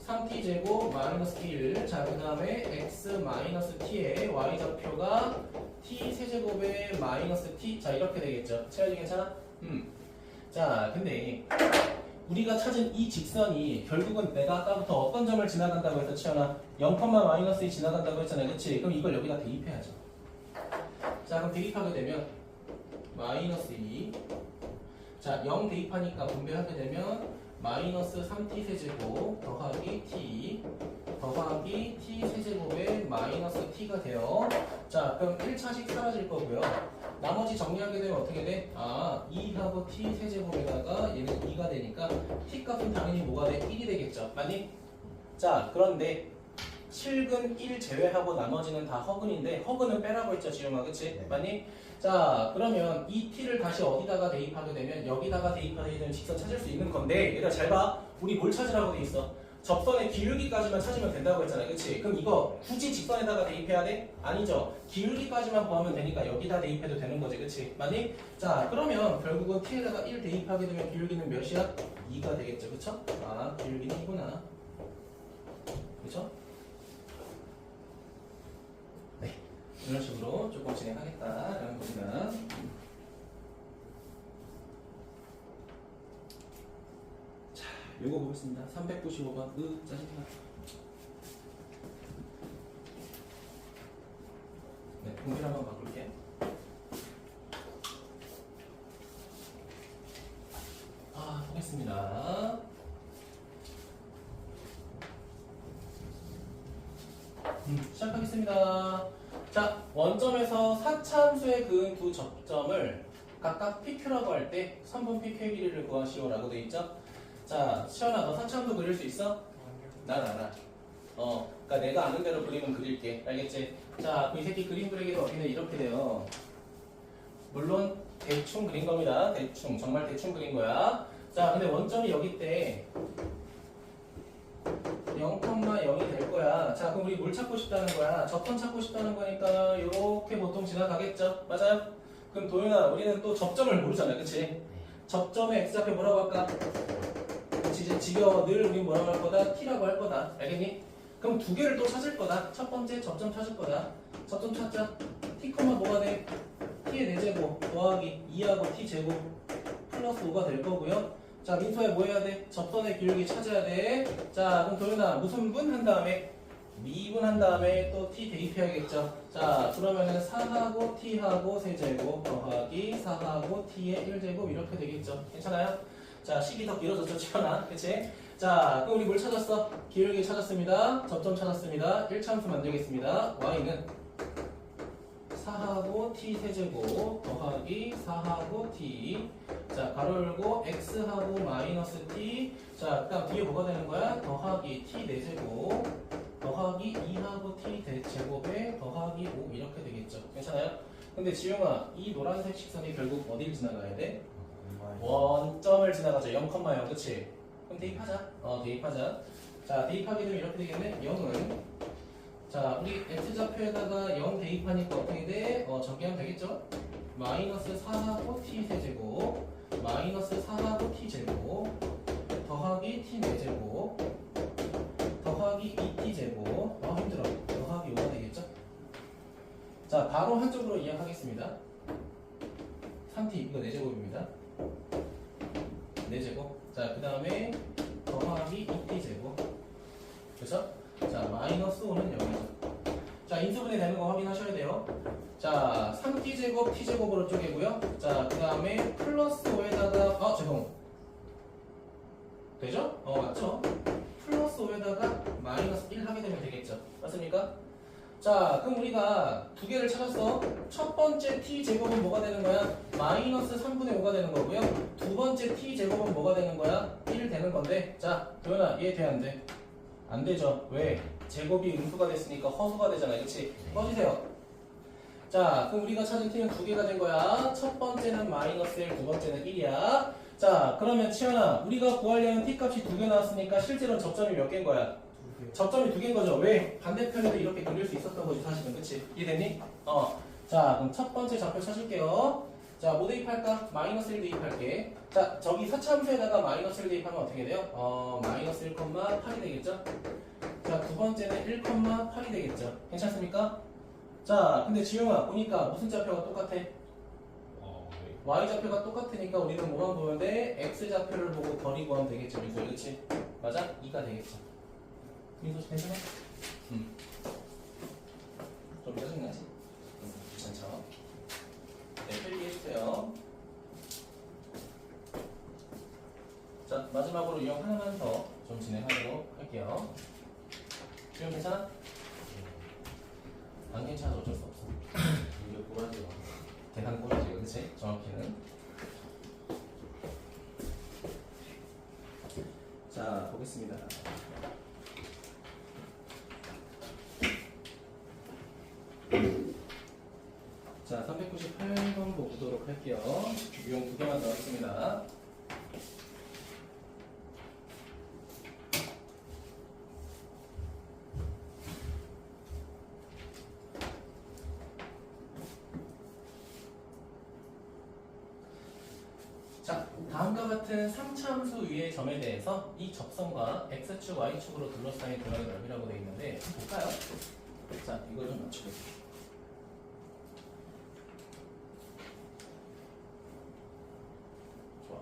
3t 제곱 마이너스 1. 자, 그 다음에 x 마이너스 t의 y 좌표가 t 세제곱에 마이너스 t. 자, 이렇게 되겠죠. 채연이 괜찮아? 자, 근데 우리가 찾은 이 직선이 결국은 내가 아까부터 어떤 점을 지나간다고 해서 채연아 0,-2 지나간다고 했잖아요. 그치? 그럼 이걸 여기다 대입해야죠. 자, 그럼 대입하게 되면 마이너스 2. 자, 0 대입하니까 분배하게 되면 마이너스 3t 세제곱 더하기 t 더하기 t 세제곱에 마이너스 t가 돼요. 자, 그럼 1차식 사라질 거고요. 나머지 정리하게 되면 어떻게 돼? 2하고 t 세제곱에다가 얘는 2가 되니까 t 값은 당연히 뭐가 돼? 1이 되겠죠. 맞니? 자, 그런데 실근 1 제외하고 나머지는 다 허근인데 허근은 빼라고 했죠, 지영아. 그치? 네. 맞니? 자, 그러면 이 t를 다시 어디다가 대입하게 되면 여기다가 대입하게 되면 직선 찾을 수 있는 건데 얘들아 잘 봐. 우리 뭘 찾으라고 돼 있어? 접선의 기울기까지만 찾으면 된다고 했잖아요. 그치? 그럼 이거 굳이 직선에다가 대입해야 돼? 아니죠. 기울기까지만 구하면 되니까 여기다 대입해도 되는 거지. 그치? 맞니? 자, 그러면 결국은 t에다가 1 대입하게 되면 기울기는 몇이야? 2가 되겠죠. 그쵸? 기울기는 2구나. 그쵸? 네. 이런 식으로 조금 진행하겠다라는 겁니다. 자, 요거 보겠습니다. 395번. 짜증나. 네, 공지를 한번 바꿀게. 보겠습니다. 시작하겠습니다. 자, 원점에서 4차함수에 그은 두 접점을 각각 PQ라고 할 때 선분 PQ의 길이를 구하시오라고 돼 있죠. 자, 시연아, 너 4차함수 그릴 수 있어? 난 알아. 그러니까 내가 아는 대로 그림은 그릴게. 알겠지? 자, 그 이 새끼 그림 그리기도 어떻게 돼? 이렇게 돼요. 물론 대충 그린 겁니다. 대충, 정말 대충 그린 거야. 자, 근데 원점이 여기 때 0,0이 될 거야. 자, 그럼 우리 뭘 찾고 싶다는 거야? 접점 찾고 싶다는 거니까 이렇게 보통 지나가겠죠? 맞아요? 그럼 도윤아, 우리는 또 접점을 모르잖아, 그치? 접점의 x좌표 뭐라고 할까? 그치, 이제 지겨워. 늘 우린 뭐라고 할 거다? t라고 할 거다. 알겠니? 그럼 두 개를 또 찾을 거다. 첫 번째 접점 찾을 거다. 접점 찾자. t, 뭐가 돼? t의 4제곱 더하기 2하고 t제곱 플러스 5가 될 거고요. 자, 민서야 뭐 해야 돼? 접선의 기울기 찾아야 돼. 자, 그럼 도윤아 무슨 분 한 다음에 미분 한 다음에 또 t 대입해야겠죠. 자, 그러면은 4하고 t하고 세제곱 더하기 4하고 t의 1제곱 이렇게 되겠죠. 괜찮아요? 자, 식이 더 길어졌죠, 치현아. 그치? 자, 그럼 우리 뭘 찾았어? 기울기 찾았습니다. 접점 찾았습니다. 1차함수 만들겠습니다. y는 4하고 t 세제곱 더하기 4하고 t. 자, 가로 열고 x하고 마이너스 t. 자, 그다음 뒤에 뭐가 되는 거야? 더하기 t 4제곱 더하기 2하고 t 대제곱에 더하기 5 이렇게 되겠죠. 괜찮아요? 근데 지용아, 이 노란색 식선이 결국 어딜 지나가야 돼? 원점을 지나가죠. 0,0 그치? 그럼 대입하자. 대입하자. 자, 대입하게 되면 이렇게 되겠네. 0은 자, 우리 x좌표에다가 0 대입하니까 어떻게 돼? 적용하면 되겠죠? 마이너스 4하고 t 세제곱 마이너스 4하고 t 제곱 더하기 t 4제곱 더하기 2t 제곱 힘들어. 더하기 5가 되겠죠? 자, 바로 한쪽으로 이해하겠습니다. 3t 이거 4제곱입니다. 4제곱. 자, 그 다음에 더하기 2t 제곱. 그래서 자, 마이너스 5는 여기죠. 자, 인수분해 되는 거 확인하셔야 돼요. 자, 3t제곱 t제곱으로 쪼개고요. 자, 그 다음에 플러스 5에다가 죄송. 되죠? 맞죠? 플러스 5에다가 마이너스 1 하게 되면 되겠죠. 맞습니까? 자, 그럼 우리가 두 개를 찾았어. 첫 번째 t제곱은 뭐가 되는 거야? 마이너스 3분의 5가 되는 거고요. 두 번째 t제곱은 뭐가 되는 거야? 1 되는 건데. 자, 도현아, 이해 돼, 안 돼? 안 되죠. 왜? 제곱이 음수가 됐으니까 허수가 되잖아요. 그치? 꺼주세요. 자, 그럼 우리가 찾은 t는 두 개가 된 거야. 첫 번째는 마이너스 1, 두 번째는 1이야. 자, 그러면 치현아, 우리가 구하려는 t 값이 두 개 나왔으니까 실제로는 접점이 몇 개인 거야? 접점이 두 개인 거죠. 왜? 반대편에도 이렇게 그릴 수 있었던 거지, 사실은. 그치? 이해됐니? 자, 그럼 첫 번째 좌표 찾을게요. 자, 뭐 대입할까? 마이너스 1 대입할게. 자, 저기 4차함수에다가 마이너스 1 대입하면 어떻게 돼요? 마이너스 1,8이 되겠죠? 자, 두 번째는 1,8이 되겠죠? 괜찮습니까? 자, 근데 지용아, 보니까 무슨 좌표가 똑같아? y좌표가 똑같으니까 우리는 뭐만 보면 돼? x좌표를 보고 거리 구하면 되겠죠, 민수. 그치? 맞아? 2가 되겠죠. 민수, 괜찮아? 좀 짜증나지? 괜찮죠? 네, 필기해주세요. 자, 마지막으로 유형 하나만 더 좀 진행하도록 할게요. 지금 괜찮아? 안 괜찮아도 어쩔 수 없어. 이게 꼬라지가. 대단 꼬라지가, 그치? 정확히는. 자, 보겠습니다. 자, 398번 보도록 할게요. 유형 두 개만 더 하겠습니다. 자, 다음과 같은 3차함수 위의 점에 대해서 이 접선과 x축, y축으로 둘러싸인 도형의 넓이라고 되어 있는데 볼까요? 자, 이걸 좀 맞춰볼게요. 좋아.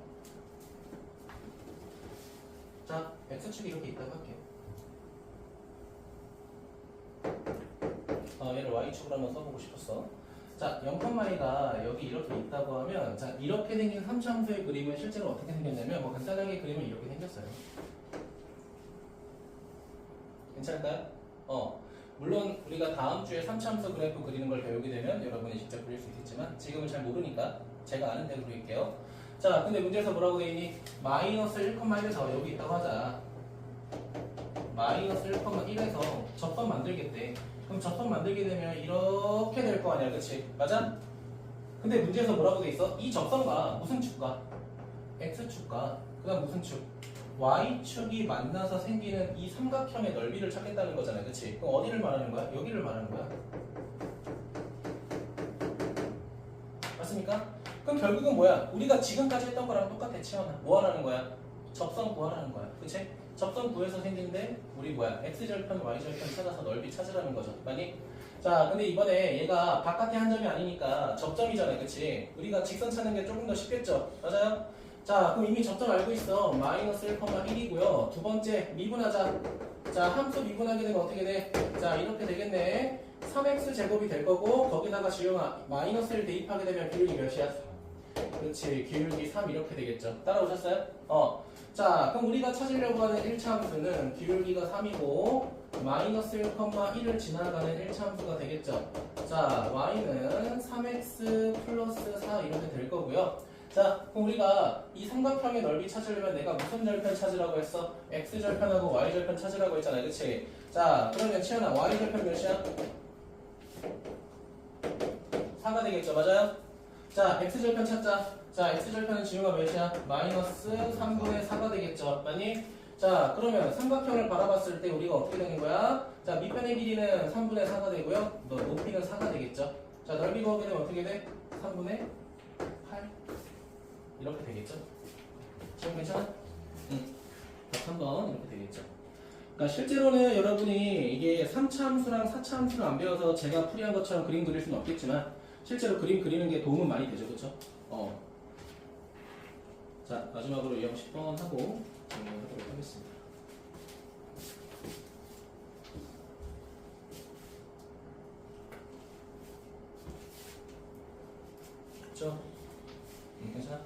자, x축이 이렇게 있다고 할게요. 얘를 y축으로 한번 써보고 싶었어. 자, 0,y가 여기 이렇게 있다고 하면, 자, 이렇게 생긴 3차함수의 그림은 실제로 어떻게 생겼냐면, 뭐 간단하게 그림은 이렇게 생겼어요. 괜찮을까요? 물론 우리가 다음 주에 3차함수 그래프 그리는 걸 배우게 되면 여러분이 직접 그릴 수 있겠지만 지금은 잘 모르니까 제가 아는 대로 그릴게요. 자, 근데 문제에서 뭐라고 돼 있니? 마이너스 1,1에서 여기 있다고 하자. 마이너스 1,1에서 접선 만들겠대. 그럼 접선 만들게 되면 이렇게 될 거 아니야, 그치? 맞아? 근데 문제에서 뭐라고 돼 있어? 이 접선과 무슨 축과? X축과 그 다음 무슨 축? Y축이 만나서 생기는 이 삼각형의 넓이를 찾겠다는 거잖아, 그치? 그럼 어디를 말하는 거야? 여기를 말하는 거야. 맞습니까? 그럼 결국은 뭐야? 우리가 지금까지 했던 거랑 똑같아, 치환아. 뭐 하라는 거야? 접선 구하라는 거야, 그치? 접선 구해서 생긴데 우리 뭐야? X절편, Y절편 찾아서 넓이 찾으라는 거죠, 맞니? 자, 근데 이번에 얘가 바깥에 한 점이 아니니까 접점이잖아, 그치? 우리가 직선 찾는 게 조금 더 쉽겠죠? 맞아요? 자, 그럼 이미 접점 알고 있어. 마이너스 1,1이고요. 두 번째, 미분하자. 자, 함수 미분하게 되면 어떻게 돼? 자, 이렇게 되겠네. 3x 제곱이 될 거고, 거기다가 지용아, 마이너스를 대입하게 되면 기울기 몇이야? 그렇지, 기울기 3 이렇게 되겠죠. 따라오셨어요? 자, 그럼 우리가 찾으려고 하는 1차 함수는 기울기가 3이고, 마이너스 1,1을 지나가는 1차 함수가 되겠죠. 자, y는 3x 플러스 4 이렇게 될 거고요. 자, 그럼 우리가 이 삼각형의 넓이 찾으려면 내가 무슨 절편 찾으라고 했어? x절편하고 y절편 찾으라고 했잖아, 그치? 자, 그러면 치현아, y절편 몇이야? 4가 되겠죠, 맞아요? 자, x절편 찾자. 자, x절편은 지우가 몇이야? 마이너스 3분의 4가 되겠죠, 맞니? 자, 그러면 삼각형을 바라봤을 때 우리가 어떻게 되는 거야? 자, 밑변의 길이는 3분의 4가 되고요. 높이는 4가 되겠죠. 자, 넓이 구하게 되면 어떻게 돼? 3분의 8 이렇게 되겠죠? 지금 괜찮아? 응. 3번 이렇게 되겠죠. 그러니까 실제로는 여러분이 이게 3차 함수랑 4차 함수를 안 배워서 제가 풀이한 것처럼 그림 그릴 수는 없겠지만 실제로 그림 그리는 게 도움은 많이 되죠, 그렇죠? 자, 마지막으로 유형 10번 하고 진행하도록 하겠습니다. 그렇죠? 괜찮아?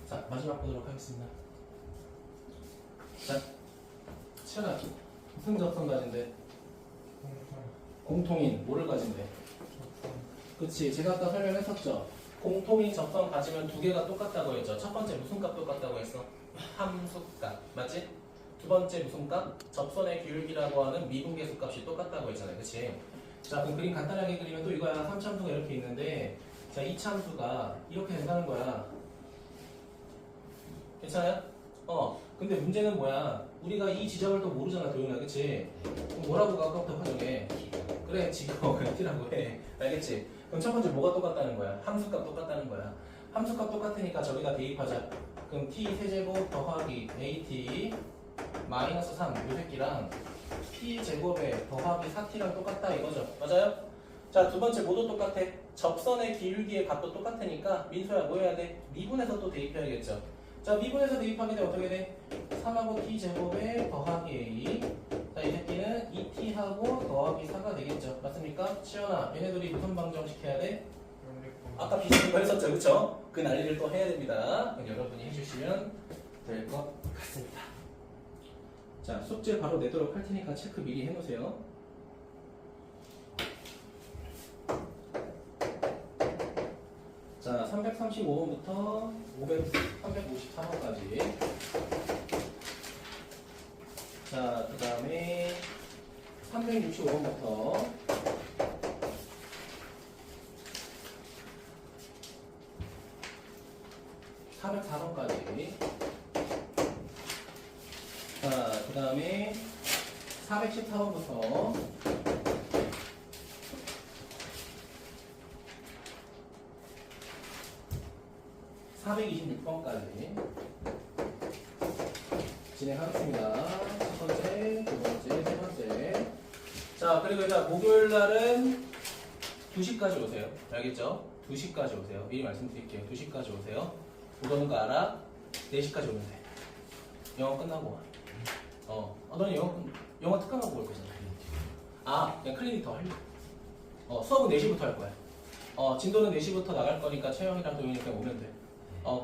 자, 마지막 보도록 하겠습니다. 자, 치현아, 무슨 접선 가진대? 공통인, 뭐를 가진대? 그치, 제가 아까 설명했었죠. 공통인 접선 가지면 두 개가 똑같다고 했죠. 첫 번째 무슨 값 똑같다고 했어? 함수값, 맞지? 두 번째 무슨 값? 접선의 기울기라고 하는 미분계수 값이 똑같다고 했잖아요, 그치? 자, 그럼 그림 간단하게 그리면 또 이거야. 3차 함수가 이렇게 있는데, 자, 2차 함수가 이렇게 된다는 거야. 괜찮아요? 근데 문제는 뭐야? 우리가 이 지점을 또 모르잖아, 도윤아, 그치? 그럼 뭐라고 아까부터 화정해? 그래, 지금 T라고 해. 알겠지? 그럼 첫 번째 뭐가 똑같다는 거야? 함수값 똑같다는 거야. 함수값 똑같으니까 저기다 대입하자. 그럼 T 세제곱 더하기 AT 마이너스 3, 요 새끼랑 P 제곱에 더하기 4T랑 똑같다 이거죠. 맞아요? 자, 두 번째 뭐도 똑같아? 접선의 기울기의 값도 똑같으니까 민소야 뭐 해야 돼? 미분해서 또 대입해야겠죠. 자, 미분해서 대입하게 되면 어떻게 돼? 3하고 t 제곱에 더하기 a. 자, 이 새끼는 2t하고 더하기 4가 되겠죠. 맞습니까? 시연아, 얘네들이 무슨 방정식 해야 돼? 아까 비슷한 거 했었죠, 그쵸? 그 난리를 또 해야 됩니다. 그럼 여러분이 해주시면 될 것 같습니다. 자, 숙제 바로 내도록 할 테니까 체크 미리 해놓으세요. 자, 335번부터 354번까지. 자, 그 다음에 365번부터 404번까지. 자, 그 다음에 414번부터 426번까지 진행하겠습니다. 첫 번째, 두 번째, 세 번째. 자, 그리고 이제 목요일 날은 2시까지 오세요. 알겠죠? 2시까지 오세요. 미리 말씀드릴게요. 2시까지 오세요. 그거는 거 알아? 4시까지 오면 돼. 영어 끝나고 와. 너는 영어 특강하고 올 거잖아. 그냥 클리닉 더 할래. 수업은 4시부터 할 거야. 진도는 4시부터 나갈 거니까 채영이랑 도윤이 그냥 오면 돼.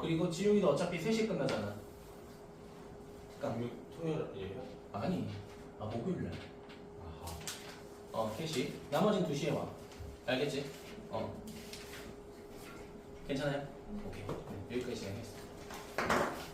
그리고 지용이도 어차피 3시에 끝나잖아. 그러니까 토요일이에요? 아니, 목요일 날. 3시. 나머진 2시에 와. 알겠지? 괜찮아요? 오케이. 여기까지 진행하겠습니다.